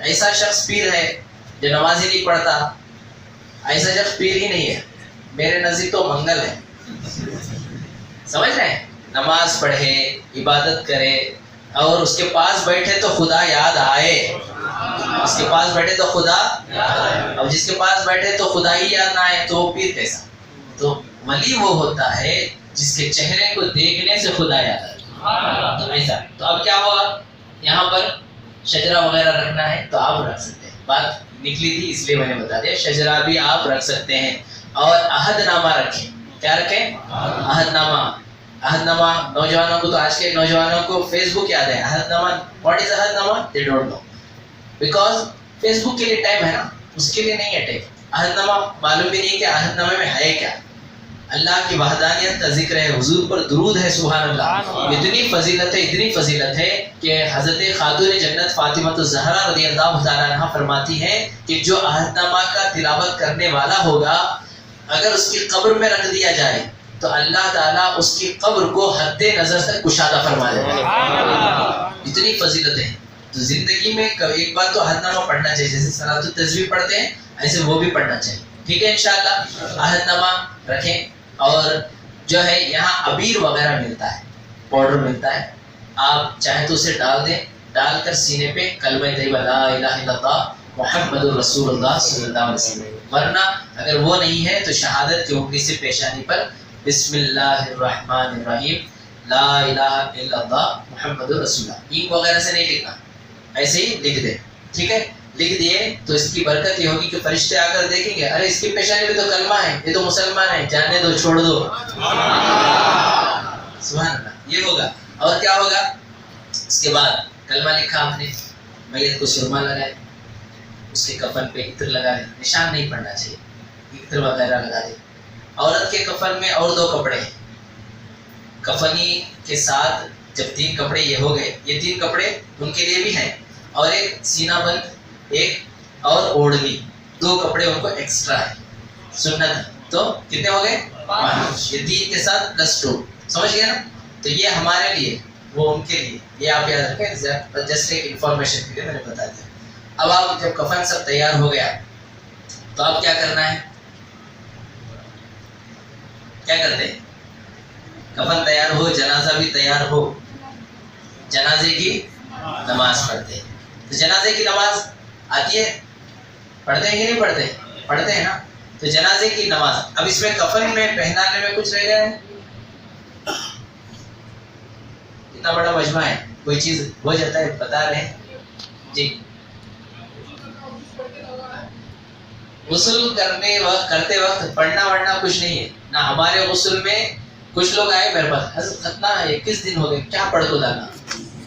Speaker 1: ایسا شخص پیر ہے جو نماز ہی نہیں پڑھتا، ایسا شخص پیر ہی نہیں ہے. میرے نزدیک تو منگل ہے. سمجھ رہے ہیں؟ نماز پڑھے، عبادت کرے اور اس کے پاس بیٹھے تو خدا یاد آئے. اس کے پاس بیٹھے تو خدا، اور جس کے پاس بیٹھے تو خدا ہی یاد نہ آئے تو وہ پیر کیسا؟ تو ولی وہ ہوتا ہے جس کے چہرے کو دیکھنے سے خدا یاد آئے. تو ایسا. تو اب کیا ہوا؟ یہاں پر شجرہ وغیرہ رکھنا ہے تو آپ رکھ سکتے ہیں. بات نکلی تھی اس لیے میں نے بتا دیا. شجرہ بھی آپ رکھ سکتے ہیں. اور عہد نامہ رکھیں. کیا رکھیں؟ عہد نامہ. عہد نامہ نوجوانوں کو، تو آج کے نوجوانوں کو فیس بک یاد ہے. عہد نامہ، واٹ از عہد نامہ؟ They don't know, because Facebook کے لیے ٹائم ہے نا، اس کے لیے نہیں ہے ٹائم. عہد نامہ معلوم بھی نہیں کہ عہد نامے میں ہے کیا. اللہ کی وحدانیت کا ذکر ہے، حضور پر درود ہے. سبحان اللہ. اتنی فضیلت ہے کہ حضرت خاتون جنت فاطمہ الزہرا رضی اللہ تعالیٰ عنہ فرماتی ہیں کہ جو عہد نامہ کا تلاوت کرنے والا ہوگا، اگر اس کی قبر میں رکھ دیا جائے تو اللہ تعالیٰ اس کی قبر کو حد نظر تک کشادہ فرما دے گا. اتنی فضیلت ہے. تو زندگی میں ایک بار تو عہد نامہ پڑھنا چاہیے. جیسے صلاۃ التسبیح پڑھتے ہیں ایسے وہ بھی پڑھنا چاہیے. ٹھیک ہے، انشاءاللہ عہد نامہ رکھیں. اور جو ہے یہاں عبیر وغیرہ ملتا ہے، پاؤڈر ملتا ہے، آپ چاہیں تو اسے ڈال دیں. ڈال کر سینے پہ کلمہ طیبہ لا الہ الا اللہ محمد الرسول اللہ صلی اللہ علیہ وسلم. ورنہ اگر وہ نہیں ہے تو شہادت کی انگلی سے پیشانی پر بسم اللہ الرحمن الرحیم لا الہ الا اللہ محمد الرسول اللہ. اینک وغیرہ سے نہیں لکھنا، ایسے ہی لکھ دیں. ٹھیک ہے، لکھ دیے تو اس کی برکت یہ ہوگی کہ فرشتے آ کر دیکھیں گے، ارے اس کی پیشانی میں تو کلمہ ہے، یہ تو مسلمان ہے، جانے دو، چھوڑ دو. سبحان اللہ. یہ ہوگا. اور کیا ہوگا؟ اس کے بعد کلمہ لکھا آپ نے، میت کو سرما لگائے، اس کے کفن پہ عطر لگا دیں. نشان نہیں پڑنا چاہیے، عطر وغیرہ لگا دیں. عورت کے کفن میں اور 2 کپڑے ہیں. کفنی کے ساتھ جب 3 کپڑے یہ ہو گئے، یہ 3 کپڑے ان کے لیے بھی ہیں، اور ایک سینہ بند، ایک اور اوڑھنی. 2 کپڑے ان کو ایکسٹرا ہے، سنت ہے. تو کتنے ہو گئے؟ 5. یہ 3 کے ساتھ +2. سمجھ گئے نا؟ تو یہ ہمارے لیے، وہ ان کے لیے. یہ آپ یاد رکھیں، جسٹ ایک انفارمیشن کے لیے میں نے بتا دیا. اب آپ جب کفن سب تیار ہو گیا تو اب کیا کرنا ہے؟ کیا کرتے ہیں؟ کفن تیار ہو، جنازہ بھی تیار ہو، جنازے کی نماز پڑھتے ہیں. تو جنازے کی نماز آتی ہے؟ پڑھتے ہیں کہ نہیں پڑھتے؟ پڑھتے ہیں نا. تو جنازے کی نماز. اب اس میں کفن میں پہنانے میں کچھ رہ گیا ہے؟ اتنا بڑا مجمع ہے, کوئی چیز ہو جاتا ہے بتا رہے ہیں جی. غسل کرتے وقت پڑھنا وڑھنا کچھ نہیں ہے نہ. ہمارے غسل میں کچھ لوگ آئے میرے پاس, حضرت ختنہ 21 دن ہو گئے, کیا پڑھ کو لانا؟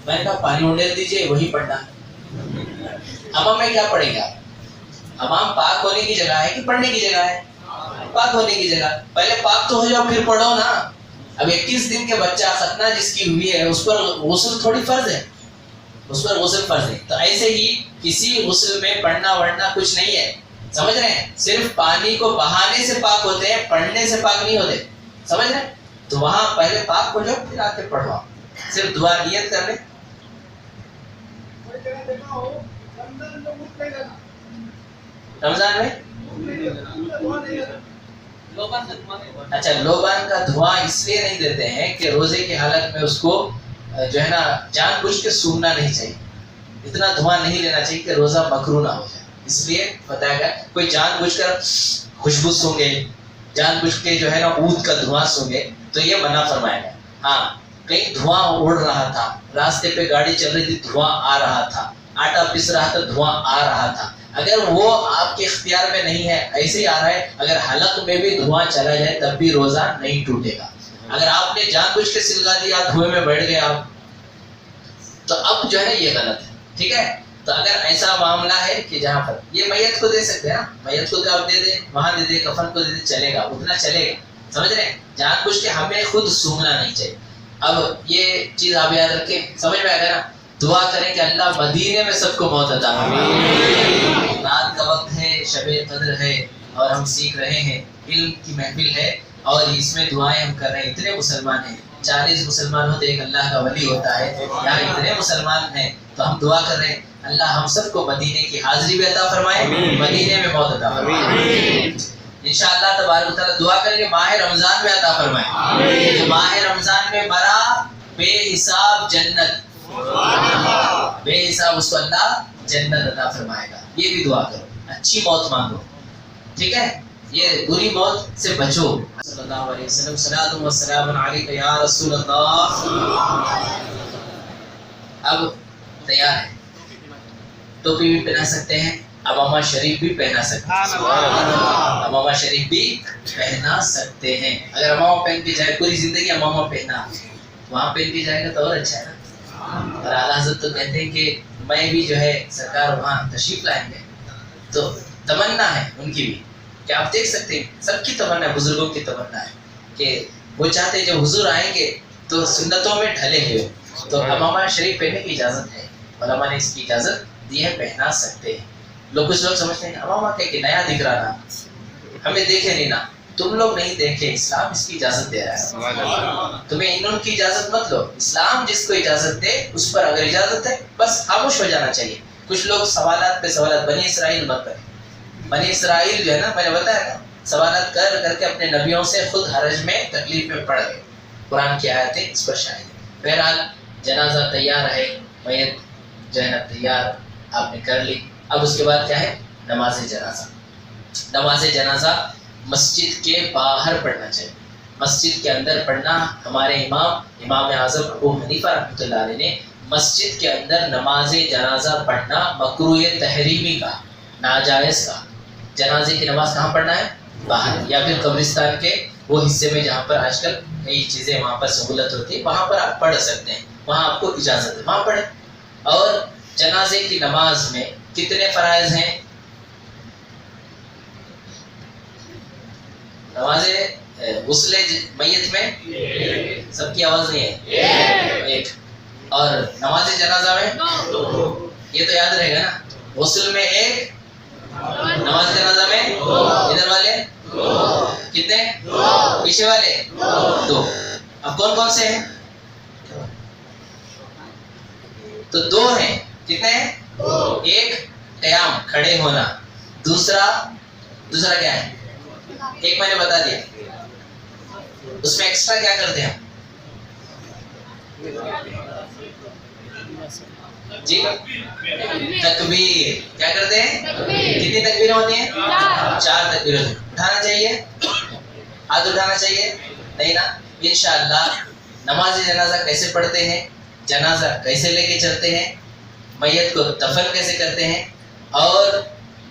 Speaker 1: میں نے کہا پانی اڈیل دیجیے, وہی پڑھنا. حمام میں کیا پڑھیں گے آپ؟ حمام پاک ہونے کی جگہ ہے کہ پڑھنے کی جگہ ہے؟ پاک ہونے کی جگہ. پہلے پاک تو ہو جاؤ پھر پڑھو نا. اب 21 دن کے بچہ ختنہ جس کی ہوئی ہے اس پر غسل تھوڑی فرض ہے, اس پر غسل فرض ہے. تو ایسے ہی کسی غسل میں پڑھنا وڑھنا کچھ نہیں ہے, سمجھ رہے ہیں؟ صرف پانی کو بہانے سے پاک ہوتے ہیں, پڑھنے سے پاک نہیں ہوتے, سمجھ رہے ہیں؟ تو وہاں پہلے پاک ہو جاؤ پھر آ کے پڑھو. صرف دعا نیت کر لیں. رمضان میں اچھا لوبان کا دھواں اس لیے نہیں دیتے ہیں کہ روزے کی حالت میں اس کو جو ہے نا جان بوجھ کے سونگنا نہیں چاہیے. اتنا دھواں نہیں لینا چاہیے کہ روزہ مکروہ نہ ہو جائے, اس لیے بتایا گیا. کوئی جان بوجھ کر خوشبو سونگے, جان بوجھ کے جو ہے نا عود کا دھواں سونگے تو یہ منع فرمایا گیا. ہاں کہیں دھواں اڑ رہا تھا, راستے پہ گاڑی چل رہی تھی دھواں آ رہا تھا, آٹا پس رہا تھا دھواں آ رہا تھا, اگر وہ آپ کے اختیار میں نہیں ہے, ایسے ہی آ رہا ہے, اگر حلق میں بھی دھواں چلا جائے تب بھی روزہ نہیں ٹوٹے گا. اگر آپ نے جان بوجھ کے سلگا دیا, دھوئے میں بیٹھ گئے آپ, تو اب جو ہے نا یہ غلط ہے. ٹھیک ہے, تو اگر ایسا معاملہ ہے کہ جہاں پر یہ میت کو دے سکتے ہیں نا, میت کو آپ دے دیں, وہاں دے دیں, کفن کو دے دیں, چلے گا, اتنا چلے گا, سمجھ رہے ہیں؟ جان بوجھ کے ہمیں خود سونگنا نہیں چاہیے. اب یہ چیز آپ یاد رکھیں, سمجھ میں آ گیا نا. دعا کریں کہ اللہ مدینے میں سب کو موت عطا فرمائے. رات کا وقت ہے, شب قدر ہے, اور ہم سیکھ رہے ہیں, علم کی محفل ہے, اور اس میں دعائیں ہم کر رہے ہیں. اتنے مسلمان ہیں, 40 مسلمان ہوتے ایک اللہ کا ولی ہوتا ہے, یہاں اتنے مسلمان ہیں, تو ہم دعا کر رہے ہیں اللہ ہم سب کو مدینے کی حاضری بھی عطا فرمائے, مدینے میں موت عطا فرمائے. انشاءاللہ تبارک و تعالی دعا کریں کہ ماہ رمضان میں عطا فرمائے. ماہ رمضان میں مرا بے حساب جنت, بے حساب اس کو اللہ جنت عطا فرمائے گا. یہ بھی دعا کرو, اچھی موت مانگو. ٹھیک ہے, یہ بری موت سے بچو. صلی اللہ علیہ وسلم صلاۃ و سلام علیک یا رسول اللہ. اب تیار ہے, ٹوپی بھی پہنا سکتے ہیں, امامہ شریف بھی پہنا سکتے ہیں, امامہ شریف بھی پہنا سکتے ہیں. اگر امامہ پہن کے جائے, پوری زندگی امامہ پہنا, وہاں پہن کے جائے گا تو اور اچھا ہے نا. اور اعلیٰ حضرت تو کہتے ہیں کہ میں بھی جو ہے سرکار وہاں تشریف لائیں گے, تو تمنا ہے ان کی بھی کہ آپ دیکھ سکتے ہیں, سب کی تمنا ہے, بزرگوں کی تمنا ہے کہ وہ چاہتے ہیں جب حضور آئیں گے تو سنتوں میں ڈھلے ہوئے. تو امامہ شریف پہننے کی اجازت ہے, علماء نے اس کی اجازت دی ہے, پہنا سکتے ہیں. کچھ لوگ سمجھتے ہیں امامہ کہ نیا دکھ رہا نا, ہمیں دیکھے نہیں نا. تم لوگ نہیں دیکھے, اسلام اس کی اجازت دے رہا ہے. تمہیں ان کی اجازت مت لو, اسلام جس کو اجازت دے اس پر اگر اجازت ہے بس خاموش ہو جانا چاہیے. کچھ لوگ سوالات پہ سوالات, بنی اسرائیل مت کریں. بنی اسرائیل جو ہے نا, میں نے بتایا نا, سوالات کر کر کے اپنے نبیوں سے خود حرج میں تکلیف میں پڑ گئے. قرآن کی آیتیں اس پر شاہد ہیں. بہرحال جنازہ تیار ہے, میت جو ہے نا تیار آپ نے کر لی. اب اس کے بعد کیا ہے, نماز جنازہ. نماز جنازہ مسجد کے باہر پڑھنا چاہیے, مسجد کے اندر پڑھنا. ہمارے امام اعظم ابو حنیفہ رحمۃ اللہ علیہ نے مسجد کے اندر نماز جنازہ پڑھنا مکروہ تحریمی کا, ناجائز کا. جنازے کی نماز کہاں پڑھنا ہے؟ باہر, یا پھر قبرستان کے وہ حصے میں جہاں پر آج کل کئی چیزیں وہاں پر سہولت ہوتی ہے, وہاں پر آپ پڑھ سکتے ہیں, وہاں آپ کو اجازت ہے, وہاں پڑھیں. اور جنازے کی نماز میں کتنے فرائض ہیں؟ نماز غسل میت میں سب کی آواز نہیں ہے, ایک. اور نماز جنازہ میں یہ تو یاد رہے گا نا, غسل میں ایک, نماز جنازہ میں ادھر والے کتنے, پیچھے والے 2. اب کون کون سے ہیں؟ تو 2 ہیں. کتنے ہیں؟ ایک قیام, کھڑے ہونا. دوسرا کیا ہے؟ ایک میں نے بتا دیا, اس میں ایکسٹرا کیا کرتے ہیں؟ جی تکبیر کیا کرتے ہیں؟ کتنی تکبیریں ہوتی ہیں؟ 4 تکبیریں. اٹھانا چاہیے؟ ہاتھ اٹھانا چاہیے نہیں نا. انشاءاللہ نماز جنازہ کیسے پڑھتے ہیں، جنازہ کیسے لے کے چلتے ہیں، میت کو دفن کیسے کرتے ہیں، اور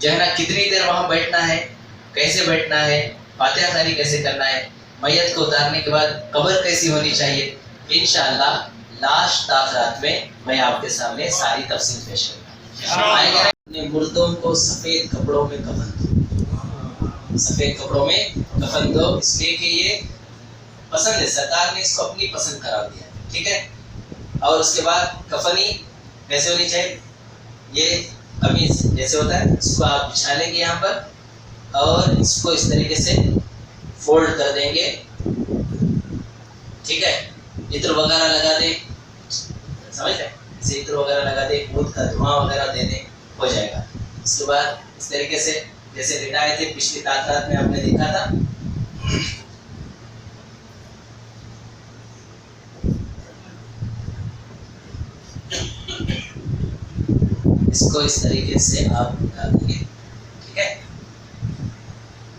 Speaker 1: جو ہے نا کتنی دیر وہاں بیٹھنا ہے، کیسے بیٹھنا ہے، فاتحہ خوانی کیسے کرنا ہے، میت کو اتارنے کے بعد قبر کیسی ہونی چاہیے، انشاءاللہ لاسٹ تاخرات میں میں آپ کے سامنے ساری تفصیل پیش کروں گا. اپنے مردوں کو سفید کپڑوں میں کفن دو، سفید کپڑوں میں کفن دو، اس لیے کہ یہ پسند ہے، سرکار نے اس کو اپنی پسند قرار دیا. ٹھیک ہے. اور اس کے بعد کفنی کیسے ہونی چاہیے، یہ قمیض جیسے ہوتا ہے اس کو آپ بچھا لیں گے یہاں پر، اور اس کو اس طریقے سے فولڈ کر دیں گے. ٹھیک ہے. عطر وغیرہ لگا دیں، سمجھ رہے، اسے عطر وغیرہ لگا دیں، عود کا دھواں وغیرہ دے دیں، ہو جائے گا. اس کے بعد اس طریقے سے جیسے لٹائے تھے پچھلی تاخرات میں آپ نے دیکھا تھا، اس کو اس طریقے سے آپ ڈال دیں گے. ٹھیک ہے.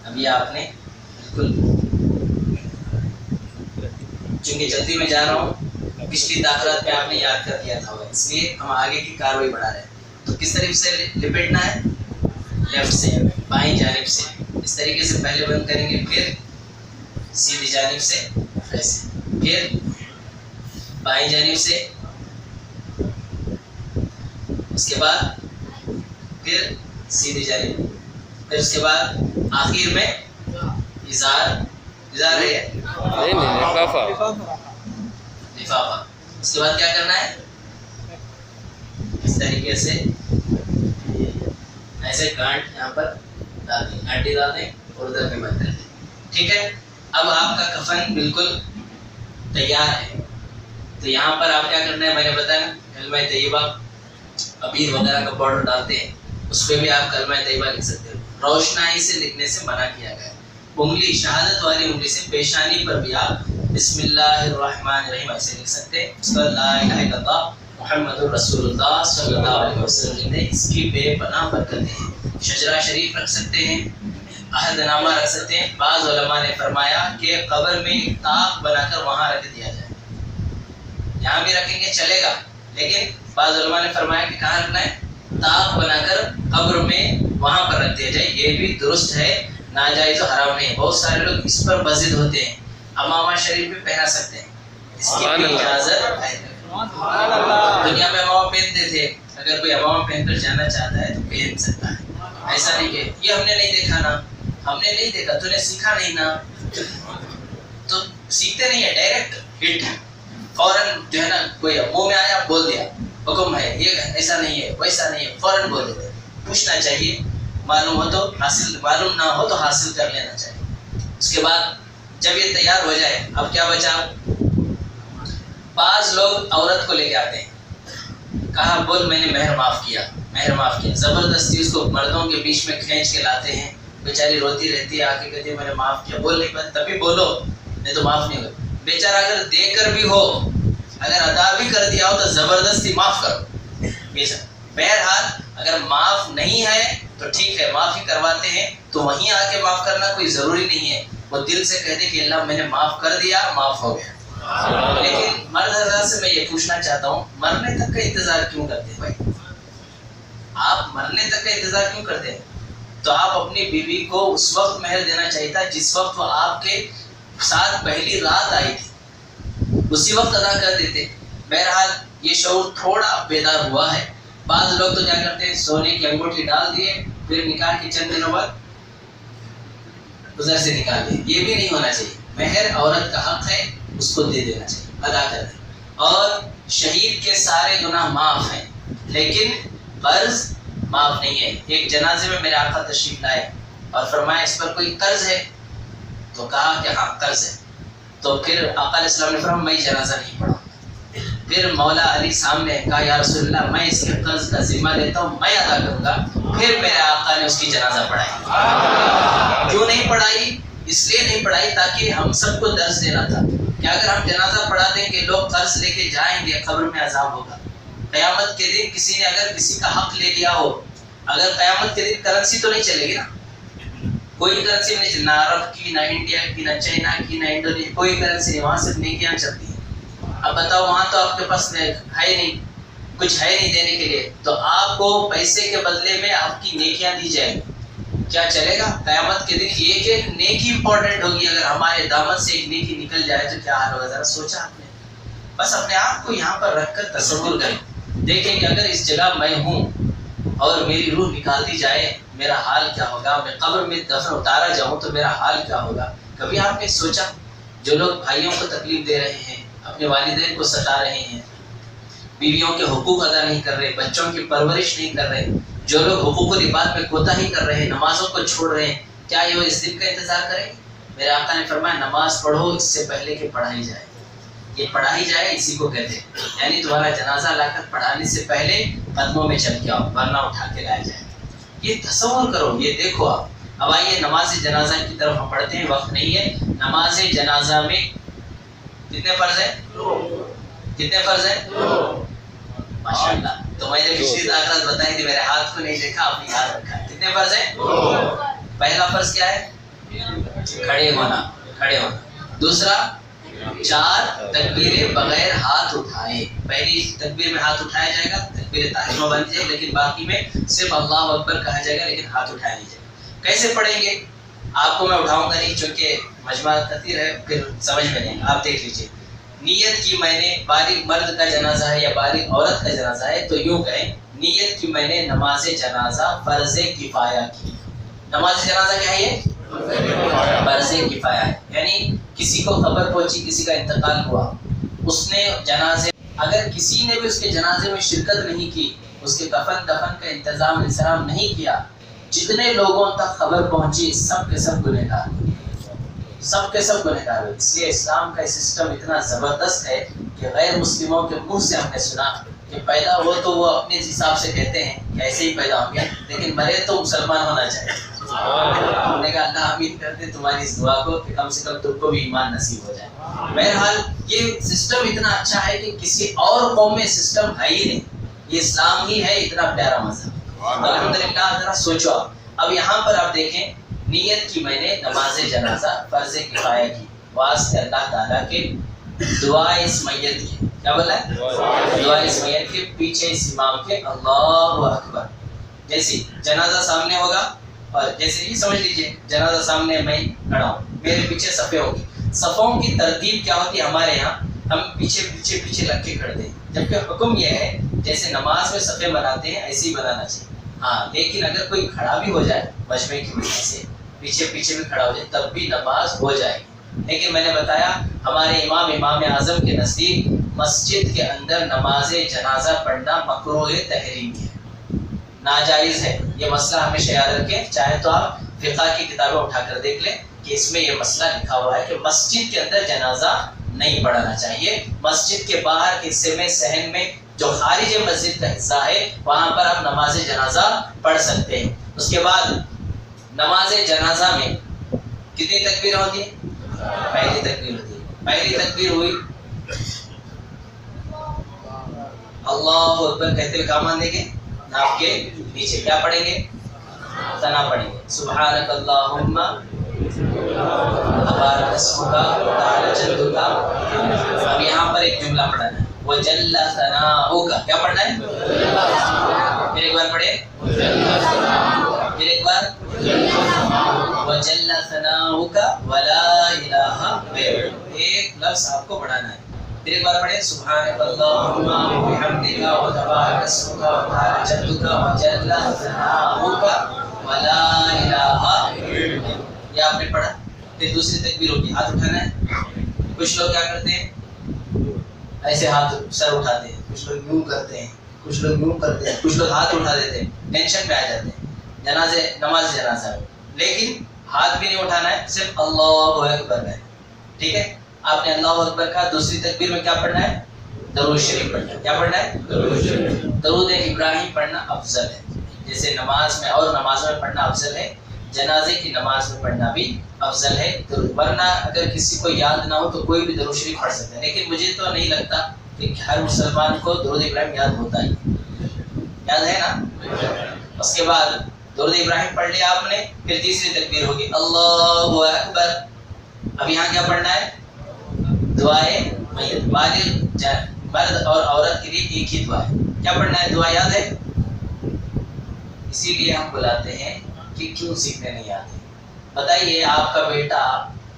Speaker 1: اب یہ آپ نے بالکل، چونکہ جلدی میں جا رہا ہوں، پچھلی تاخرات میں آپ نے یاد کر دیا تھا، اس لیے ہم آگے کی کاروائی بڑھا رہے ہیں. تو کس طریقے سے لپیٹنا ہے، لیفٹ سے بائیں جانب سے اس طریقے سے پہلے بند کریں گے، پھر سیدھی جانب سے ایسے، پھر بائیں جانب سے، اس کے بعد پھر سیدھی جانب، پھر اس کے بعد آخر میں اظہار ہے لفافہ. اس کے بعد کیا کرنا ہے، اس طریقے سے ایسے گانٹ یہاں پر ڈال دیں، گانٹی ڈال دیں اور ادھر میں بند کر دیں. ٹھیک ہے. اب آپ کا کفن بالکل تیار ہے. تو یہاں پر آپ کیا کرنا ہے، میں نے بتایا نا کلمہ طیبہ، ابیر وغیرہ کا پاؤڈر ڈالتے ہیں، اس پہ بھی آپ کلمہ طیبہ لکھ سکتے ہو. روشنائی سے لکھنے سے منع کیا گیا ہے. انگلی، شہادت والی انگلی سے پیشانی پر بھی آپ بسم اللہ الرحمن الرحیم ایسے لکھ سکتے ہیں. اس پر لا الہ الا اللہ محمد رسول اللہ صلی اللہ علیہ وسلم نے اس کی بے پناہ برکتیں ہیں. شجرہ شریف رکھ سکتے ہیں، عہد نامہ رکھ سکتے ہیں. بعض علماء نے فرمایا کہ قبر میں طاق بنا کر وہاں رکھ دیا جائے. یہاں بھی رکھیں گے چلے گا، لیکن بعض علماء نے فرمایا کہ کہاں رکھنا ہے، طاق بنا کر قبر میں وہاں پر رکھ دیا جائے. یہ بھی درست ہے، ناجائز و حرام نہیں. بہت سارے لوگ اس پر بضد ہوتے ہیں. امامہ شریف بھی پہنا سکتے ہیں، اس کی بھی اجازت ہے. دنیا میں امامہ پہنتے تھے، اگر کوئی امامہ پہن کر جانا چاہتا ہے تو پہن سکتا ہے. ایسا نہیں کہ یہ ہم نے نہیں دیکھا نا، ہم نے نہیں دیکھا، تو نے سیکھا نہیں نا. تو سیکھتے نہیں ہے، ڈائریکٹ ہٹ فوراً جو ہے نا، کوئی منہ میں آیا بول دیا حکم ہے، یہ ایسا نہیں ہے ویسا نہیں ہے، فوراً بول دیتے. پوچھنا چاہیے، معلوم ہو تو حاصل، معلوم نہ ہو تو حاصل کر لینا چاہیے. اس کے بعد جب یہ تیار ہو جائے، اب کیا بچا، بعض لوگ عورت کو لے کے آتے ہیں، کہا بول میں نے مہر معاف کیا، مہر معاف کیا. زبردستی اس کو مردوں کے بیچ میں کھینچ کے لاتے ہیں. بیچاری روتی رہتی ہے، آ کے کہتی ہے میں نے معاف کیا. بول نہیں پاتے، تبھی بولو نہیں تو معاف نہیں ہوگا. بیچارہ اگر دے کر بھی ہو، اگر ادا بھی کر دیا ہو تو زبردستی معاف کرو. بہرحال اگر معاف نہیں ہے تو ٹھیک ہے، معافی کرواتے ہیں تو وہیں آ کے معاف کرنا کوئی ضروری نہیں ہے. وہ دل سے کہہ دے کہ اللہ میں نے معاف کر دیا، معاف ہو گیا. لیکن مرد حضرات سے میں یہ پوچھنا چاہتا ہوں، مرنے تک کا انتظار کیوں کرتے ہیں بھائی؟ آپ مرنے تک کا انتظار کیوں کرتے ہیں؟ تو آپ اپنی بیوی کو اس وقت مہر دینا چاہیے تھا جس وقت وہ آپ کے ساتھ پہلی رات آئی تھی، اسی وقت ادا کر دیتے. بہرحال یہ شعور تھوڑا بیدار ہوا ہے. بعض لوگ تو کیا کرتے ہیں، سونے کی انگوٹھی ڈال دیے، پھر نکاح کے چند دنوں بعد ادھر سے نکال دیے. یہ بھی نہیں ہونا چاہیے. مہر عورت کا حق ہے، اس کو دے دینا چاہیے، ادا کر دیں. اور شہید کے سارے گناہ معاف ہیں، لیکن قرض معاف نہیں ہے. ایک جنازے میں میرے آقا تشریف لائے اور فرمایا اس پر کوئی قرض ہے؟ تو کہا کہ ہاں قرض ہے. تو پھر آقا علیہ السلام نے فرمایا میں جنازہ نہیں پڑھا. پھر مولا علی سامنے کہا یا رسول اللہ میں اس کے قرض کا ذمہ لیتا ہوں، میں ادا کروں گا. پھر میرے آقا نے اس کی جنازہ پڑھائی. کیوں نہیں پڑھائی؟ اس لیے نہیں پڑھائی تاکہ ہم سب کو درس دینا تھا کہ اگر ہم جنازہ پڑھا دیں گے لوگ قرض لے کے جائیں گے، قبر میں عذاب ہوگا. قیامت کے دن کسی نے اگر کسی کا حق لے لیا ہو، اگر قیامت کے دن کرنسی تو نہیں چلے گی نا، کوئی کرنسی نہیں چلے، نہ عرب کی، نہ انڈیا کی، نہ چائنا کی، نہ انڈونیشیا، کوئی کرنسی نہیں، وہاں صرف نیکیاں چلتی ہیں۔ اب بتاؤ وہاں تو آپ کے پاس ہے نہیں، کچھ ہے نہیں دینے کے لیے، تو آپ کو پیسے کے بدلے میں آپ کی نیکیاں دی جائیں گی، کیا چلے گا؟ قیامت کے دن ایک نیکی امپورٹنٹ ہوگی، اگر ہمارے دامن سے ایک نیکی نکل جائے تو کیا حال ہوگا؟ ذرا سوچا آپ نے؟ بس اپنے آپ کو یہاں پر رکھ کر تصور کریں، دیکھیں کہ اگر اس جگہ میں ہوں اور میری روح نکال دی جائے میرا حال کیا ہوگا، میں قبر میں دفن اتارا جاؤں تو میرا حال کیا ہوگا؟ کبھی آپ نے سوچا؟ جو لوگ بھائیوں کو تکلیف دے رہے ہیں، اپنے والدین کو ستا رہے ہیں، بیویوں کے حقوق ادا نہیں کر رہے، بچوں کی پرورش نہیں کر رہے، جو لوگ حقوق و لباس میں کوتاہی کر رہے ہیں، نمازوں کو چھوڑ رہے ہیں، کیا یہ اس دن کا انتظار کریں گے؟ میرے آقا نے فرمایا نماز پڑھو اس سے پہلے کہ پڑھائی جائے، یہ پڑھائی جائے اسی کو کہتے ہیں، یعنی تمہارا جنازہ لا کر پڑھانے سے پہلے قدموں میں چل کے آؤ ورنہ اٹھا کے لایا جائے۔ یہ تصور کرو، یہ دیکھو آپ۔ اب آئیے نماز جنازہ کی طرف ہم پڑھتے ہیں، وقت نہیں ہے۔ نماز جنازہ میں کتنے فرض ہیں؟ کتنے فرض ہیں؟ ماشاء اللہ، تو میں نے پچھلی تاخیرات بتائی تھی، میرے ہاتھ کو نہیں دیکھا، آپ نے یاد رکھا۔ کتنے فرض ہیں؟ پہلا فرض کیا ہے؟ کھڑے ہونا، کھڑے ہونا۔ دوسرا 4 تکبیریں بغیر ہاتھ اٹھائے، پہلی تکبیر میں ہاتھ اٹھایا جائے گا، تکبیر تحریمہ بن جائے، لیکن باقی میں صرف اللہ اکبر کہا جائے گا لیکن ہاتھ اٹھایا نہیں جائے گا۔ کیسے پڑھیں گے؟ آپ کو میں اٹھاؤں گا نہیں چونکہ مجمع کثیر ہے، پھر سمجھ میں نہیں، آپ دیکھ لیجیے۔ نیت کی میں نے بالغ مرد کا جنازہ ہے یا بالغ عورت کا جنازہ ہے تو یوں کہیں، نیت کی میں نے نماز جنازہ فرض کفایہ کی۔ نماز جنازہ کیا ہے؟ یہ فرض کفایہ ہے، یعنی کسی کو خبر پہنچی کسی کا انتقال ہوا، اس نے جنازے، اگر کسی نے بھی اس کے جنازے میں شرکت نہیں کی، اس کے کفن دفن کا انتظام انصرام نہیں کیا، جتنے لوگوں تک خبر پہنچی سب کے سب گنہگار ہوئے، سب کے سب گنہگار ہوئے۔ اس لیے اسلام کا سسٹم اتنا زبردست ہے کہ غیر مسلموں کے منہ سے ہم نے سنا کہ پیدا ہو تو وہ اپنے حساب سے کہتے ہیں کہ ایسے ہی پیدا ہوں گے، لیکن مرے تو مسلمان ہونا چاہیے۔ ہم نے کہا اللہ امید کرتے تمہاری اس دعا کو کہ کم سے کم تم کو بھی ایمان نصیب ہو جائے۔ بہرحال یہ سسٹم اتنا اچھا ہے کہ کسی اور قوم میں سسٹم ہے ہی نہیں، یہ اسلام ہی ہے اتنا پیارا مذہب۔ الحمدللہ، ذرا سوچو آپ۔ اب یہاں پر آپ دیکھیں، نیت کی میں نے نماز جنازہ فرض کفایہ کی واسطے اللہ تعالیٰ کے دعائے اس میت کی، کیا بولا ہے؟ دعائے اس میت کے پیچھے اس امام کے اللہ اکبر۔ جیسے جنازہ سامنے ہوگا، اور جیسے یہ سمجھ لیجئے جنازہ سامنے میں کھڑا ہوں، میرے پیچھے صفیں ہوگی، صفوں کی ترتیب کیا ہوتی ہے ہمارے یہاں؟ ہم پیچھے پیچھے پیچھے لگ کے کھڑتے ہیں، جبکہ حکم یہ ہے جیسے نماز میں صفیں بناتے ہیں ایسے ہی بنانا چاہیے۔ ہاں لیکن اگر کوئی کھڑا بھی ہو جائے مجمع کی وجہ سے، پیچھے پیچھے بھی کھڑا ہو جائے تب بھی نماز ہو جائے گی۔ لیکن میں نے بتایا ہمارے امام اعظم کے نزدیک مسجد کے اندر نماز جنازہ پڑھنا مکروہ تحریم ہے، ناجائز ہے۔ یہ مسئلہ ہمیشہ یاد رکھیں، چاہے تو آپ فقہ کی کتابیں اٹھا کر دیکھ لیں کہ اس میں یہ مسئلہ لکھا ہوا ہے کہ مسجد کے اندر جنازہ نہیں پڑھانا چاہیے۔ مسجد کے باہر کے حصے میں، صحن میں، جو خارج مسجد کا حصہ ہے وہاں پر آپ نماز جنازہ پڑھ سکتے ہیں۔ اس کے بعد نماز جنازہ میں کتنی تکبیر ہوتی ہے؟ پہلی تکبیر ہوتی ہے۔ پہلی تکبیر ہوئی اللہ اکبر کہتے ہوئے کہاں باندھیں گے؟ ناف کے نیچے۔ کیا پڑھیں گے؟ ثنا پڑھیں گے، سبحانک اللہم تبارک اسمک وتعالی جدک۔ اب یہاں پر ایک جملہ پڑھنا ہے، وجل ثناؤک۔ کیا پڑھنا ہے؟ پھر ایک بار پڑھیں، پھر ایک بار، وجل ثناؤک ولا الہ غیرک۔ ایک لفظ آپ کو پڑھانا ہے۔ پھر ایک بار پڑھیں، سبحانک اللہم وبحمدک وتبارک اسمک وتعالی جدک وجل ثناؤک ولا الہ غیرک۔ یہ آپ نے پڑھا۔ پھر دوسری تکبیر ہوگی، ہاتھ اٹھانا ہے۔ کچھ لوگ کیا کرتے ہیں؟ ایسے ہاتھ سر اٹھاتے ہیں، کچھ لوگ یوں کرتے ہیں، کچھ لوگ یوں کرتے ہیں، کچھ لوگ ہاتھ اٹھا دیتے ہیں، ٹینشن میں آ جاتے ہیں نماز جنازہ میں۔ لیکن ہاتھ بھی نہیں اٹھانا ہے، صرف اللہ اکبر ہے، ٹھیک ہے؟ آپ نے اللہ اکبر کہا، دوسری تکبیر میں کیا پڑھنا ہے؟ درود شریف پڑھنا ہے۔ کیا پڑھنا ہے؟ درود شریف۔ درود ابراہیم پڑھنا افضل ہے، جیسے نماز میں اور نمازوں میں پڑھنا افضل ہے، جنازے کی نماز میں پڑھنا بھی افضل ہے۔ ورنہ اگر کسی کو یاد نہ ہو تو کوئی بھی درود شریف پڑھ سکتا ہے، لیکن مجھے تو نہیں لگتا کہ ہر مسلمان کو درود ابراہیم یاد ہوتا ہی، یاد ہے نا؟ اس کے بعد درود ابراہیم پڑھ لیا آپ نے، پھر تیسری تکبیر ہوگی اللہ اکبر. اب یہاں کیا پڑھنا ہے؟ دعائے میت. بالغ مرد اور عورت کے لیے ایک ہی دعا ہے. کیا پڑھنا ہے؟ دعا یاد ہے؟ اسی لیے ہم بلاتے ہیں کہ کیوں سیکھنے نہیں آتے. بتائیے آپ کا بیٹا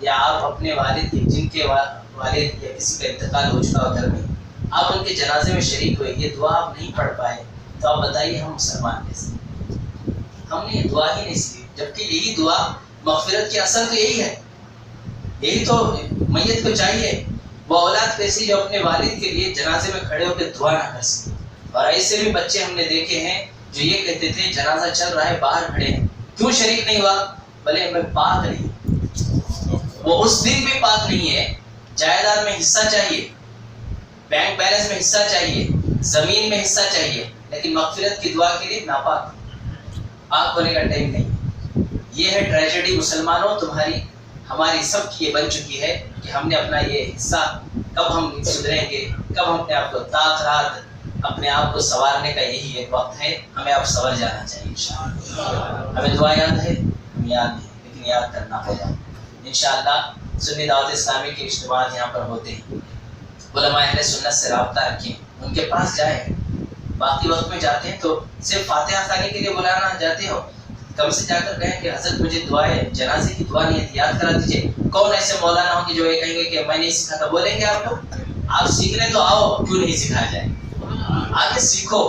Speaker 1: یا آپ اپنے والد جن کے والد یا کسی کا انتقال ہو چکا ہو گھر میں، آپ ان کے جنازے میں شریک ہوئے، یہ دعا آپ نہیں پڑھ پائے تو آپ بتائیے ہم مسلمان کیسے؟ ہم نے دعا ہی نہیں سیکھی، جبکہ یہی دعا مغفرت کی اصل تو یہی ہے. یہی تو میت کو چاہیے. وہ اولاد کیسی جو اپنے والد کے لیے جنازے میں کھڑے ہو کے دعا نہ کر سکے. اور ایسے بھی بچے ہم نے دیکھے ہیں جو یہ کہتے تھے جنازہ چل رہا ہے باہر کھڑے ہیں، کیوں شریک نہیں ہوا؟ بھلے میں پاک نہیں. وہ اس دن بھی پاک نہیں ہے. جائیداد میں حصہ چاہیے، بینک بیلنس میں حصہ چاہیے، زمین میں حصہ چاہیے، لیکن مغفرت کی دعا کے لیے ناپاک. پاک ہونے کا ٹائم نہیں. یہ ہے ٹریجڈی مسلمانوں، تمہاری ہماری سب کی یہ بن چکی ہے کہ ہم نے اپنا یہ حصہ، کب ہم سدھریں گے، کب ہم اپنے آپ کو تاخ رات اپنے آپ کو سنوارنے کا یہی ایک وقت ہے. ہمیں اب سنور جانا چاہیے انشاءاللہ. ہمیں دعا یاد ہے؟ ہمیں یاد نہیں، لیکن یاد کرنا ہوگا انشاءاللہ. سنی دعوت اسلامی کے اجتماعات یہاں پر ہوتے ہیں. علماء اہل سنت سے رابطہ رکھیں، ان کے پاس جائیں. باقی وقت میں جاتے ہیں تو صرف فاتحہ خانی کے لیے بلانا جاتے ہو، کم سے جا کر کہیں کہ حضرت مجھے دعائیں جنازے کی دعا نیت یاد کرا دیجیے. کون ایسے مولانا ہوں گے جو یہ کہیں گے کہ میں نہیں سکھا تھا؟ بولیں گے آپ کو. آپ سیکھنے تو آؤ، کیوں نہیں سکھایا جائے؟ آگے سیکھو.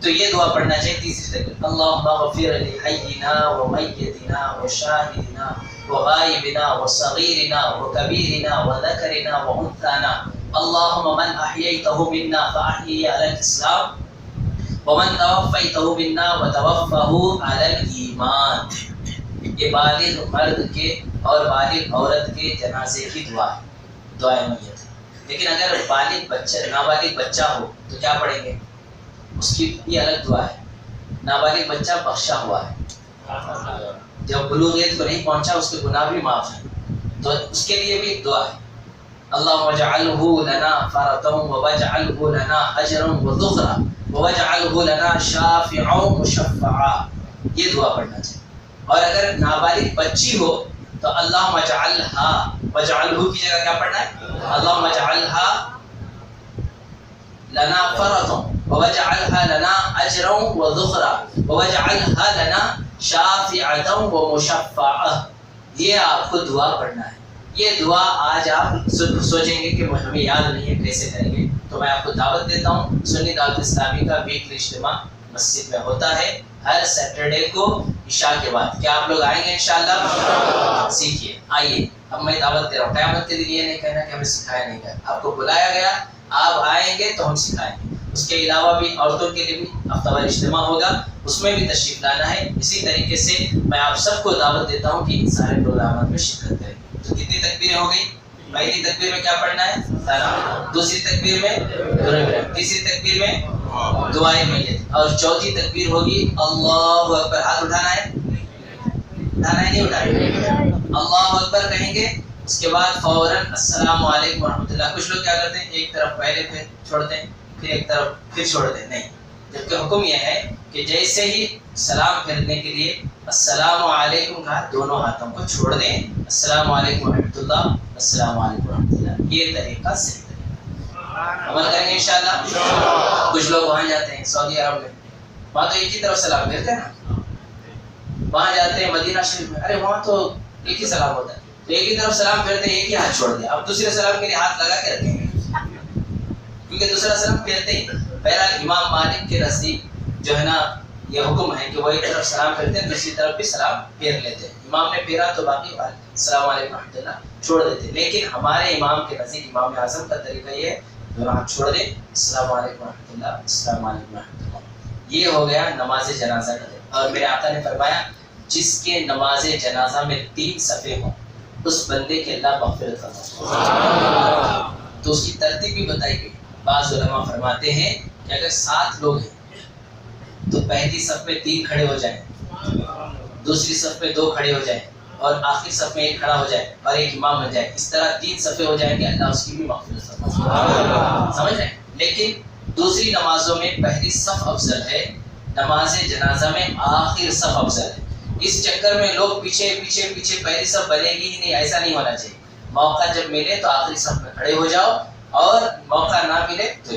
Speaker 1: تو یہ دعا پڑھنا چاہیے. تیسری تکبیر اللہم اغفر لحینا ومیتنا وشاہدنا وغائبنا وصغیرنا وکبیرنا وذکرنا وانثانا اللہم من احییتہ منا فاحیی علی الاسلام ومن توفیتہ منا وتوفہ علی الایمان. یہ بالغ مرد کے اور بالغ عورت کے جنازے کی دعا ہے، دعائے میت. لیکن اگر بالغ بچہ نابالغ بچہ ہو تو کیا پڑھیں گے؟ اس کی یہ الگ دعا ہے. نابالغ بچہ بخشا ہوا ہے، جب بلوغیت کو نہیں پہنچا اس کے گناہ بھی معاف ہیں، تو اس کے لیے بھی ایک دعا ہے. اللہم اجعلہ لنا فرطا واجعلہ لنا اجرا وذخرا واجعلہ لنا شافعا مشفعا. یہ دعا پڑھنا چاہیے. اور اگر نابالغ بچی ہو تو اللہم اجعلہا، واجعلہ کی جگہ کیا پڑھنا ہے؟ اللہم اجعلہا لنا فرطا ووجعلها لنا اجرا وذخرا ووجعلها لنا شافعة ومشفعة. یہ آپ کو دعا پڑھنا ہے. یہ دعا آج آپ سوچیں گے کہ ہمیں یاد نہیں ہے کیسے کریں گے، تو میں آپ کو دعوت دیتا ہوں. سنی دعوت اسلامی کا ویکلی اجتماع مسجد میں ہوتا ہے ہر سیٹرڈے کو عشاء کے بعد. کیا آپ لوگ آئیں گے انشاءاللہ؟ سیکھیے، آئیے. اب میں دعوت دے رہا ہوں. قیامت کے دن یہ نہیں کہنا کہ ہمیں سکھایا نہیں گیا. آپ کو بلایا گیا، آپ آئیں گے تو ہم سکھائیں گے. اس کے علاوہ بھی عورتوں کے لیے بھی ہفتہ اجتماع ہوگا، اس میں بھی تشریف لانا ہے. اسی طریقے سے میں آپ سب کو دعوت دیتا ہوں کہ ان سارے پروگرامات میں شرکت کریں. تو کتنی تکبیریں ہو گئی؟ پہلی تکبیر میں کیا پڑھنا ہے؟ سلام. دوسری تکبیر میں، تیسری تکبیر میں دعائے میت، اور چوتھی تکبیر ہوگی اللہ اکبر. ہاتھ اٹھانا ہے؟ اٹھانا ہے نہیں اٹھانا؟ اللہ اکبر کہیں گے. اس کے بعد فوراً السلام علیکم ورحمۃ اللہ. کچھ لوگ کیا کرتے ہیں، ایک طرف پہلے پھر چھوڑتے ہیں، پھر ایک طرف پھر چھوڑتے ہیں. نہیں، جبکہ حکم یہ ہے کہ جیسے ہی سلام پھیرنے کے لیے السلام علیکم کہا، دونوں ہاتھوں کو چھوڑ دیں. السلام علیکم ورحمۃ اللہ، السلام علیکم ورحمۃ اللہ. یہ طریقہ صحیح طریقہ عمل کریں گے انشاءاللہ. کچھ لوگ وہاں جاتے ہیں سعودی عرب میں، وہاں تو ایک ہی طرف سلام پھیرتے ہیں نا. وہاں جاتے ہیں مدینہ شریف میں، ارے وہاں تو ایک ہی سلام ہوتا ہے، تو ایک ہی طرف سلام پھیرتے ہیں، ایک ہی ہاتھ چھوڑ دیں. اب دوسرے سلام کے لیے ہاتھ لگا کے رکھیں گے کیونکہ دوسرا سلام پھیرتے ہی. بہرحال امام مالک کے نزدیک جو ہے نا یہ حکم ہے کہ وہ ایک طرف سلام پھیرتے ہیں، دوسری طرف بھی سلام پھیر لیتے ہیں. امام نے پھیرا تو باقی السلام علیکم ورحمۃ اللہ چھوڑ دیتے. لیکن ہمارے امام کے نزدیک، امام اعظم کا طریقہ یہ ہے دونوں ہاتھ چھوڑ دیں، السلام علیکم ورحمۃ اللہ، السلام علیکم ورحمۃ اللہ. یہ ہو گیا نماز جنازہ کا. اور میرے آقا نے فرمایا جس کے نماز جنازہ میں 3 صفحے ہوں اس بندے کے اللہ مغفرت فرماتا. تو اس کی ترتیب بھی بتائی گئی. بعض علماء فرماتے ہیں کہ اگر 7 لوگ ہیں تو پہلی صف میں 3 کھڑے ہو جائیں، دوسری صف میں 2 کھڑے ہو جائیں، اور آخری صف میں 1 کھڑا ہو جائے اور ایک امام بن جائے. اس طرح 3 صفحے ہو جائیں گے، اللہ اس کی بھی مغفرت فرماتا. سمجھ رہے ہیں؟ لیکن دوسری نمازوں میں پہلی صف افضل ہے، نماز جنازہ میں آخر صف افضل ہے۔ اس چکر میں لوگ پیچھے پیچھے پیچھے پہلی صف بنے گی ہی نہیں، ایسا نہیں ہونا چاہیے۔ موقع جب ملے تو آخری صف میں کھڑے ہو جاؤ، اور موقع نہ ملے تو۔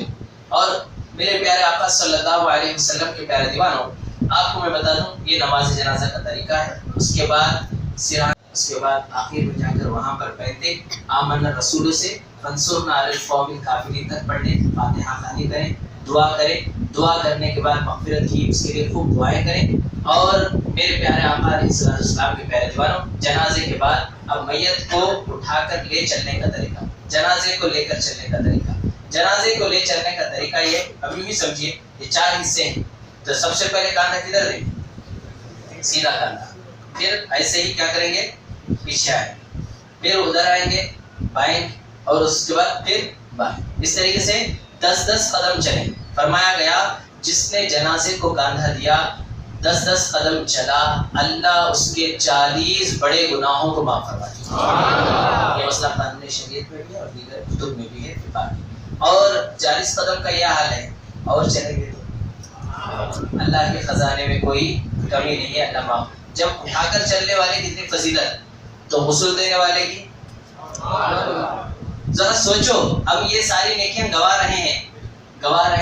Speaker 1: اور میرے پیارے آقا صلی اللہ علیہ وسلم کے پیارے دیوانوں، آپ کو میں بتا دوں یہ نماز جنازہ کا طریقہ ہے۔ اس کے بعد آخر میں جا کر وہاں پر پہنتے آمن رسولوں سے فانصرنا علی القوم الکافرین تک پڑھنے، فاتحہ خوانی کریں، دعا کریں، دعا کرنے کے بعد مغفرت کی اس کے لیے خوب دعائیں کریں۔ اور میرے پیارے آقا علیہ السلام کے پیارے دیوانوں، جنازے کے بعد اب میت کو اٹھا کر لے چلنے کا طریقہ، جنازے کو لے کر چلنے کا طریقہ، جنازے کو لے چلنے کا طریقہ یہ ابھی بھی سمجھیے، یہ 4 حصے ہیں۔ تو سب سے پہلے کاندھا کدھر دیں گے؟ سیدھا کاندھا، پھر ایسے ہی کیا کریں گے؟ پیچھے آئیں، پھر ادھر آئیں گے بائیں، اور اس کے بعد پھر بائیں، اس طریقے سے 10 قدم چلیں۔ فرمایا گیا جس نے جنازے کو کاندھا دیا 10 قدم چلا، اللہ اس کے 40 بڑے گناہوں کو معاف فرما دیا۔ یہ مسئلہ قانون شریعت میں بھی ہے اور دیگر کتب میں بھی ہے، فقہ میں۔ اور 40 قدم کا یہ حال ہے، اور چلیں گے تو اللہ کے خزانے میں کوئی کمی نہیں ہے، اللہ معاف۔ جب اٹھا کر چلنے والے کی اتنی فضیلت، تو غسل دینے والے کی ذرا سوچو، اب یہ ساری نیکیاں گوا رہے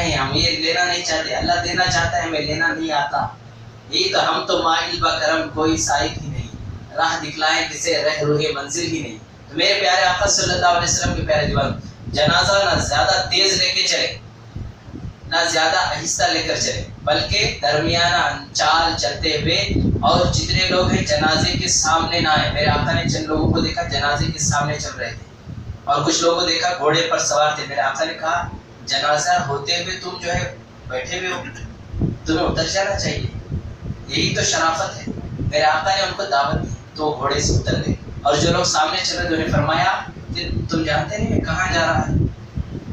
Speaker 1: ہیں، ہم یہ لینا نہیں چاہتے، اللہ دینا چاہتا ہے، ہمیں لینا نہیں آتا۔ یہی تو ہم تو مائل بکرم کوئی سائق ہی نہیں، راہ دکھلائیں کسے رہ روح منزل ہی نہیں۔ تو میرے پیارے آقا صلی اللہ علیہ وسلم کے پیارے دیوان، جنازہ نہ زیادہ تیز لے کے چلے، نہ زیادہ آہستہ لے کر چلے، بلکہ درمیانہ چال چلتے ہوئے، اور جتنے لوگ ہیں جنازے کے سامنے نہ آئے۔ میرے آقا نے چند لوگوں کو دیکھا جنازے کے سامنے چل رہے تھے، اور کچھ لوگوں کو دیکھا گھوڑے پر سوار تھے۔ میرے آقا نے کہا جنازہ ہوتے ہوئے تم جو ہے بیٹھے ہوئے ہو، تمہیں اتر جانا چاہیے، یہی تو شرافت ہے۔ میرے آقا نے ان کو دعوت دی تو وہ گھوڑے سے اتر گئے، اور جو لوگ سامنے چل رہے تھے انہیں فرمایا کہ تم جانتے نہیں کہاں جا رہا ہے،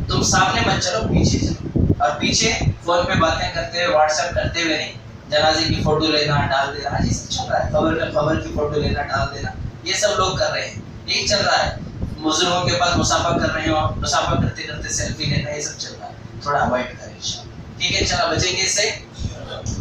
Speaker 1: تم سامنے مت چلو، پیچھے چلو۔ اور پیچھے فون پہ باتیں کرتے ہوئے، واٹس ایپ کرتے ہوئے نہیں، جنازے کی فوٹو لینا ڈال دینا، یہ سب چل رہا ہے، خبر کی فوٹو لینا ڈال دینا، یہ سب لوگ کر رہے ہیں، یہی چل رہا ہے۔ بزرگوں کے پاس مسافہ کر رہے ہو، مسافہ کرتے کرتے سیلفی لینا، یہ سب چل رہا ہے، تھوڑا اوائڈ کریں انشاءاللہ، ٹھیک ہے؟ چلا بچیں گے اس سے۔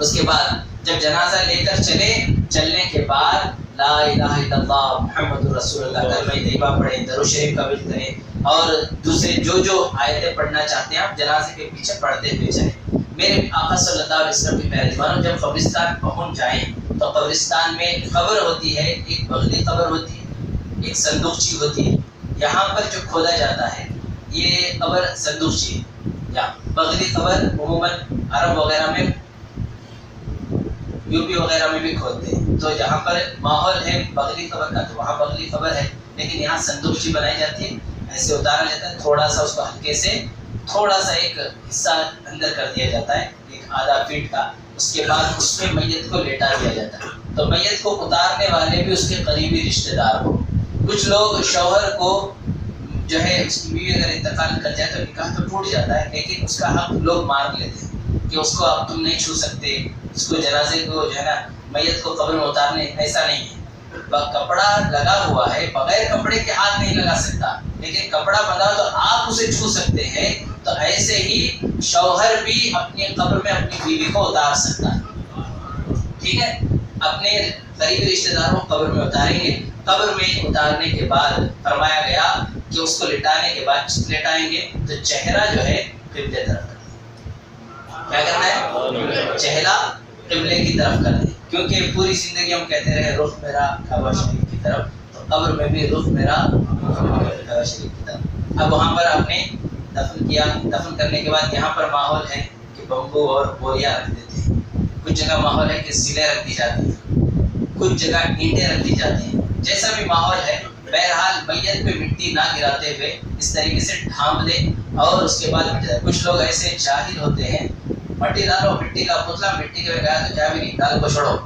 Speaker 1: اس کے بعد جب جنازہ لے کر چلنے کے بعد لا الہ الا اللہ محمد رسول اللہ کلمہ طیبہ پڑھیں، درود شریف قبول کریں، اور دوسرے جو آیتیں پڑھنا چاہتے ہیں آپ جنازے کے پیچھے پڑھتے ہوئے چلیں۔ میرے آقا صلی اللہ علیہ وسلم کے پیارے دیوانوں، جب قبرستان پہنچ جائیں تو قبرستان میں قبر ہوتی ہے، ایک بغلی قبر ہوتی ہے، ایک صندوقچی ہوتی ہے۔ یہاں پر جو کھودا جاتا ہے یہ قبر صندوقچی ہے، یا بغلی قبر عموماً عرب وغیرہ میں، یوپی وغیرہ میں بھی کھودتے ہیں۔ تو جہاں پر ماحول ہے بغلی قبر کا تو وہاں بغلی قبر ہے، لیکن یہاں صندوقچی بنائی جاتی ہے، ایسے اتارا جاتا ہے، تھوڑا سا اس کو ہلکے سے تھوڑا سا ایک حصہ اندر کر دیا جاتا ہے، ایک آدھا فیٹ کا۔ اس کے بعد اس میں میت کو لیٹا دیا جاتا ہے، تو میت کو اتارنے والے بھی اس کے قریبی رشتہ دار ہو۔ کچھ لوگ شوہر کو جو ہے اس کی بیوی اگر انتقال کر جائے تو نکاح تو ٹوٹ جاتا ہے، لیکن اس کا حق لوگ مان لیتے ہیں کہ اس کو اب تم نہیں چھو سکتے، اس کو جنازے کو جو ہے نا میت کو قبر میں اتارنے، ایسا نہیں ہے۔ کپڑا لگا ہوا ہے، بغیر کپڑے کے ہاتھ نہیں لگا سکتا، لیکن کپڑا بندھا تو آپ اسے چھو سکتے ہیں۔ تو ایسے ہی شوہر بھی اپنی قبر میں اپنی بیوی کو اتار سکتا ہے، ٹھیک ہے؟ اپنے قریبی رشتہ داروں کو قبر میں اتاریں گے۔ قبر میں اتارنے کے بعد فرمایا گیا کہ اس کو لٹانے کے بعد لٹائیں گے تو چہرہ جو ہے قبلے طرف کرنا ہے۔ کیا کرنا ہے؟ چہرہ قبلے کی طرف کرنا ہے، کیونکہ پوری زندگی ہم کہتے رہے رخ میرا کعبہ شریف کی طرف، تو قبر میں بھی رخ میرا کعبہ شریف کی طرف۔ اب وہاں پر آپ نے دفن کیا، دفن کرنے کے بعد یہاں پر ماحول ہے کہ بمبو اور بوریاں رکھ دیتے ہیں، کچھ جگہ ماحول ہے کہ سلیں رکھ دی جاتی ہیں، کچھ جگہ اینٹیں رکھ دی جاتی ہیں، جیسا بھی ماحول ہے۔ بہرحال میت پہ مٹی نہ گراتے ہوئے اس طریقے سے ڈھانپ دیں، اور اس کے بعد مٹ جائے۔ کچھ لوگ ایسے جاہل ہوتے ہیں، مٹی ڈالو، مٹی کا پتلا مٹی کے گیا تو جا بھی نہیں، ڈال کو چھوڑو،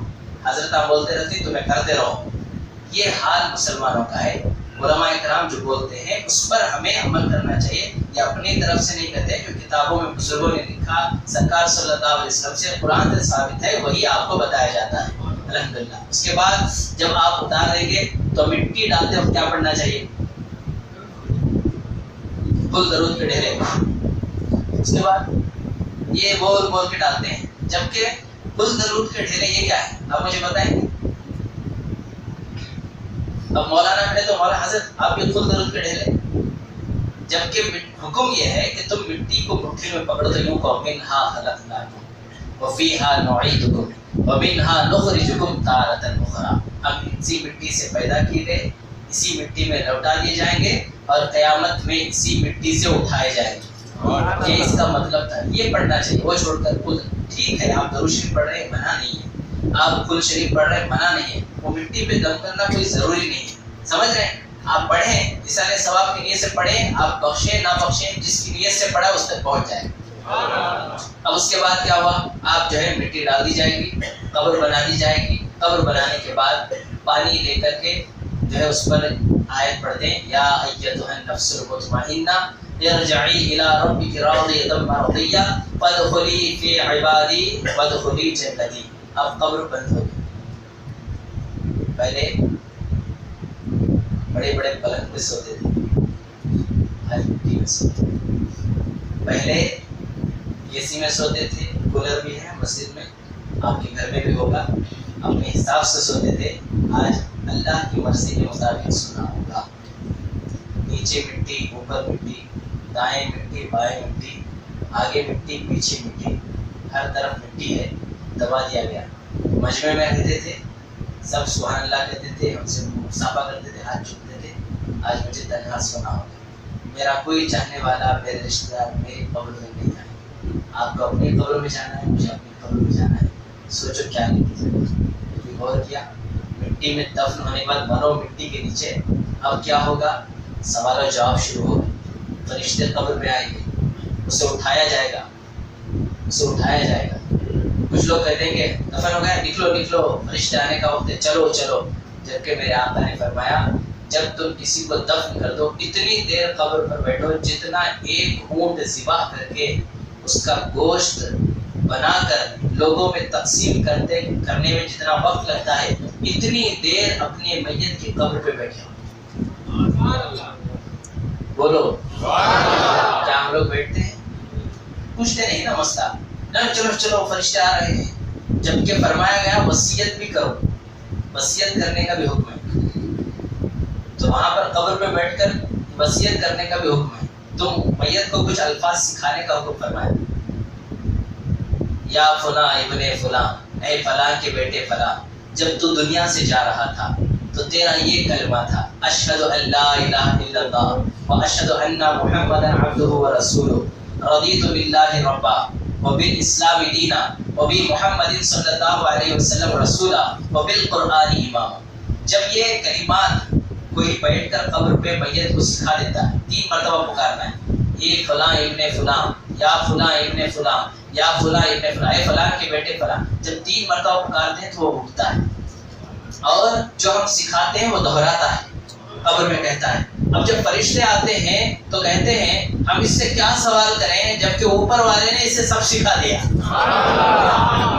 Speaker 1: حضرت آپ بولتے رہتے تمہیں کرتے رہو۔ یہ حال مسلمانوں کا ہے۔ علماء کرام جو بولتے ہیں اس پر ہمیں عمل کرنا چاہیے، یہ اپنی طرف سے نہیں کہتے، جو کتابوں میں بزرگوں نے لکھا، سرکار صلی اللہ علیہ وسلم سے قرآن سے ثابت ہے، وہی آپ کو بتایا جاتا ہے الحمدللہ۔ اس کے بعد جب آپ اتار دیں گے تو مٹی ڈالتے وقت کیا پڑھنا چاہیے؟ قل درود کے ڈھیرے اس کے بعد یہ بول بول کے ڈالتے ہیں، جبکہ پھل درود کے ڈھیلے یہ کیا ہے آپ مجھے بتائیں گے؟ اب مولانا کہے تو مولانا حضرت آپ یہ پھل درود کے ڈھیلے، جبکہ حکم یہ ہے کہ تم مٹی کو مٹھی میں پکڑو تو یوں کہو منہا خلقناکم وفیہا نعیدکم ومنہا نخرجکم تارۃ اخری، ہم اسی مٹی سے پیدا کیے گئے، اسی مٹی میں لوٹا دیے جائیں گے اور قیامت میں اسی مٹی سے اٹھائے جائیں گے۔ یہ اس کا مطلب تھا، یہ پڑھنا چاہیے، وہ چھوڑ کر کل ٹھیک ہے آپ درود شریف پڑھ رہے ہیں منع نہیں ہے، آپ کل شریف پڑھ رہے ہیں منع نہیں ہے، وہ مٹی پہ دم کرنا کوئی ضروری نہیں ہے، سمجھ رہے ہیں؟ آپ پڑھیں اِسالِ ثواب کی نیت سے پڑھیں، آپ بخشیں نہ بخشیں، جس کی نیت سے پڑھا اس تک پہنچ جائے۔ اب اس کے بعد کیا ہوا؟ آپ جو ہے مٹی ڈال دی جائے گی، قبر بنا دی جائے گی، قبر بنانے کے بعد پانی لے کر کے جو ہے اس پر آیت پڑھ دیں، یا ایتھا النفس المطمئنہ ارجعی الی ربک راضیۃ مرضیہ فادخلی فی عبادی وادخلی جنتی۔ اب قبر بند ہو گئی، پہلے بڑے بڑے پلنگ پہ سوتے تھے، آج مٹی میں سوتے ہیں، پہلے اے سی میں سوتے تھے، کولر بھی ہے مسجد میں، آپ کے گھر میں بھی ہوگا، اپنے حساب سے سوتے تھے، آج اللہ کی مرضی کے مطابق سنا ہوگا، نیچے مٹی اوپر مٹی، دائیں مٹی بائیں مٹی، آگے مٹی پیچھے مٹی، ہر طرف مٹی ہے، دبا دیا گیا۔ مجمع میں رہتے تھے، سب سبحان اللہ کہتے تھے، ہم سے مصافحہ کرتے تھے، ہاتھ چومتے تھے، آج مجھے تنہا سونا ہوگا، میرا کوئی چاہنے والا، میرے رشتہ دار میری قبر میں نہیں آئے، آپ کو اپنی قبر میں جانا ہے، مجھے اپنی قبر میں جانا ہے، سوچو کیا نہیں کیا، غور کیا؟ مٹی میں دفن ہونے کے بعد مرو مٹی کے نیچے، اب کیا ہوگا؟ سوال و جواب شروع ہوگا، فرشتے قبر میں آئیں گے، اسے اٹھایا جائے گا، اسے اٹھایا جائے گا، کچھ لوگ کہہ دیں گے دفن ہو گیا نکلو نکلو فرشتے آنے کا وقت ہے چلو چلو، جبکہ میرے آقا نے فرمایا جب تم کسی کو دفن کر دو اتنی دیر قبر پر بیٹھو جتنا ایک اونٹ ذبح کر کے اس کا گوشت بنا کر لوگوں میں تقسیم کرنے میں جتنا وقت لگتا ہے اتنی دیر اپنی میت کی قبر پہ بیٹھے ہو۔ بولو کیا ہم لوگ بیٹھتے ہیں؟ پوچھتے نہیں نا مسئلہ، نہ چلو چلو فرشتے آ رہے ہیں، جبکہ فرمایا گیا وصیت بھی کرو، وصیت کرنے کا بھی حکم ہے، تو وہاں پر قبر پہ بیٹھ کر وصیت کرنے کا بھی حکم ہے، تم میت کو کچھ الفاظ سکھانے کا حکم فرمایا، یا فلاں ابن فلاں، اے فلاں کے بیٹے فلاں، جب تو دنیا سے جا رہا تھا تو تیرا یہ کلمہ تھا اشہد ان لا الہ الا اللہ واشہد ان محمدا عبدہ ورسولہ رضیت باللہ ربا وبالاسلام دینا وبمحمد صلی اللہ علیہ وسلم رسولا وبالقرآن اماما۔ جب یہ کلمات کوئی بیٹھ کر قبر پہ میت کو سکھا دیتا ہے، 3 مرتبہ پکارنا ہے، یہ فلاں ابن فلاں، یا فلاں ابن فلاں، یا فلاں ابن فلاں، اے فلاں کے بیٹے فلاں، جب 3 مرتبہ پکارتے ہیں تو وہ اٹھتا ہے، اور جو ہم سکھاتے ہیں وہ دہراتا ہے، قبر میں کہتا ہے۔ اب جب فرشتے آتے ہیں تو کہتے ہیں ہم اس سے کیا سوال کریں جبکہ اوپر والے نے اسے سب سکھا دیا،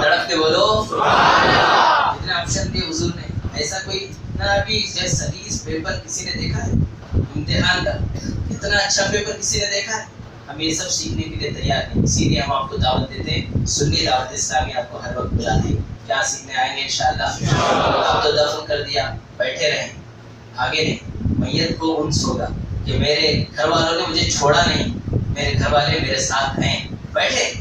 Speaker 1: دڑک کے بولو اتنا آپشن دیے حضور نے، ایسا کوئی نہ ابھی حدیث پیپر کسی نے دیکھا ہے امتحان کا، اتنا اچھا پیپر کسی نے دیکھا ہے؟ ہم یہ سب سیکھنے کے لیے تیار ہیں، اسی لیے ہم آپ کو دعوت دیتے ہیں، سنی دعوت اسلامی آپ کو ہر وقت بلاتے ہیں، کیا سیکھنے آئیں گے انشاءاللہ؟ آپ تو دفن کر دیا، بیٹھے رہیں، آگے نہیں، میت کو انس ہوگا کہ میرے گھر والوں نے مجھے چھوڑا نہیں، میرے گھر والے میرے ساتھ ہیں، بیٹھے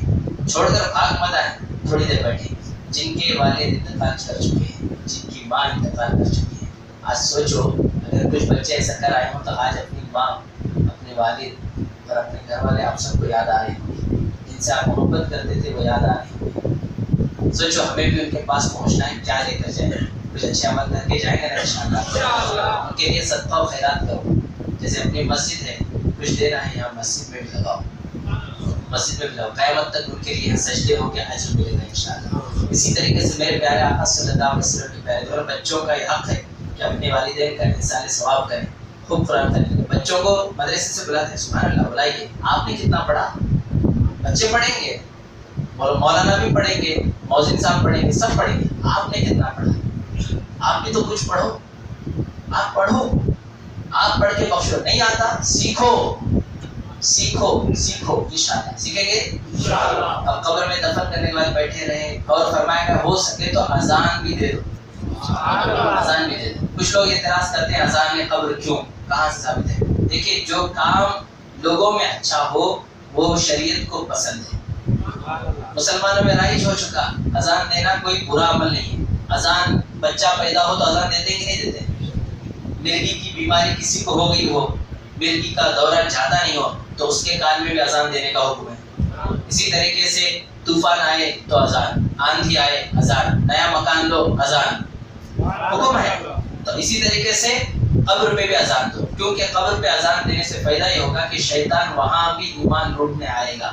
Speaker 1: چھوڑ کر بھاگ مت آئے، تھوڑی دیر بیٹھے، جن کے والد انتقال کر چکے ہیں، جن کی ماں انتقال کر چکی ہے، آج سوچو اگر کچھ بچے ایسا کر آئے ہوں تو آج اپنی ماں، اپنے والد اور اپنے گھر والے آپ سب کو یاد آ رہے ہوں گے، جن سے آپ محبت کرتے تھے وہ یاد آ رہے ہوں گے، سوچو ہمیں بھی ان کے پاس پہنچنا ہے، کیا لے کر جائیں، کچھ اچھے عمل کر کے جائیں گے نا انشاءاللہ، ان کے لیے صدقہ و خیرات کرو، جیسے اپنی مسجد ہے کچھ دینا ہے یہاں مسجد میں بھی لگاؤ، مسجد میں بھی لگاؤ، قیامت تک ان کے لیے سجدے ہو کے اجر ملے گا انشاءاللہ۔ اسی طریقے سے میرے پیارے آقا صلی اللہ علیہ وسلم کے پیارے اور بچوں کا یہ حق ہے کہ اپنے والدین کا انسان ثواب کریں، خوب قرآن کریں، بچوں کو مدرسے سے بلاتے ہیں، سبحان اللہ بلائیے، آپ نے کتنا پڑھا، بچے پڑھیں گے، مولانا بھی پڑھیں گے، مؤذن صاحب پڑھیں گے، سب پڑھیں گے، آپ نے کتنا پڑھا، آپ بھی تو کچھ پڑھو، آپ پڑھو، آپ پڑھ کے بخشو، نہیں آتا سیکھو، سیکھو انشاءاللہ سیکھیں گے انشاءاللہ. اب قبر میں دفن کرنے کے بعد بیٹھے رہے اور فرمایا کہ ہو سکے تو اذان بھی دے دو. اذان بھی دے دو. کچھ لوگ اعتراض کرتے ہیں اذان میں قبر کیوں, کہاں سے ثابت ہے؟ دیکھیے جو کام لوگوں میں اچھا ہو وہ شریعت کو پسند ہے. مسلمانوں میں رائج ہو چکا اذان دینا کوئی برا عمل نہیں ہے. اذان بچہ پیدا ہو تو اذان دیتے کہ نہیں دیتے؟ مرگی کی بیماری کسی کو ہو گئی ہو, مرگی کا دورہ زیادہ نہیں ہو تو اس کے کان میں بھی اذان دینے کا حکم ہے. اسی طریقے سے طوفان آئے تو اذان, آندھی آئے اذان, نیا مکان لو اذان, حکم ہے. تو اسی طریقے سے قبر پہ بھی اذان دو, کیونکہ قبر پہ اذان دینے سے فائدہ یہ ہوگا کہ شیطان وہاں بھی ایمان لوٹنے آئے گا.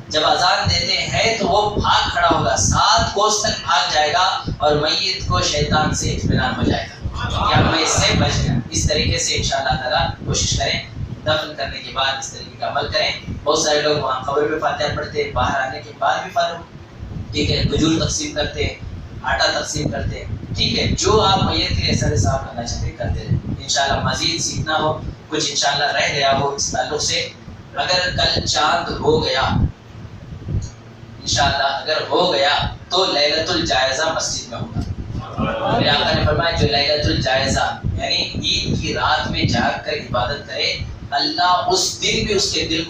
Speaker 1: جب اذان دیتے ہیں تو وہ بھاگ کھڑا ہوگا, 7 کوس تک بھاگ جائے گا اور میت کو شیطان سے اطمینان ہو جائے گا کہ اب میں اس سے بچ گیا. اس طریقے سے انشاءاللہ تعالی کوشش کریں, دفن کرنے کے بعد اس طریقے کا عمل کریں. بہت سارے لوگ وہاں قبر پہ فاتحہ پڑھتے, باہر آنے کے بعد بھی فارغ, ٹھیک ہے, کھجور تقسیم کرتے, آٹا تقسیم کرتے, ٹھیک ہے. جو آپ میت کے لیے سر صاف کرنا چاہتے کرتے رہیں. انشاءاللہ مزید سیکھنا ہو, کچھ انشاءاللہ رہ گیا ہو اس تعلق سے, اگر کل چاند ہو گیا انشاءاللہ, اگر ہو گیا تو لیلۃ الجائزہ مسجد میں ہوگا. میرے آقا نے فرمایا جو لیلۃ الجائزہ یعنی عید کی رات میں جاگ کر عبادت کرے, اللہ اس دن بھی اس کے دل کو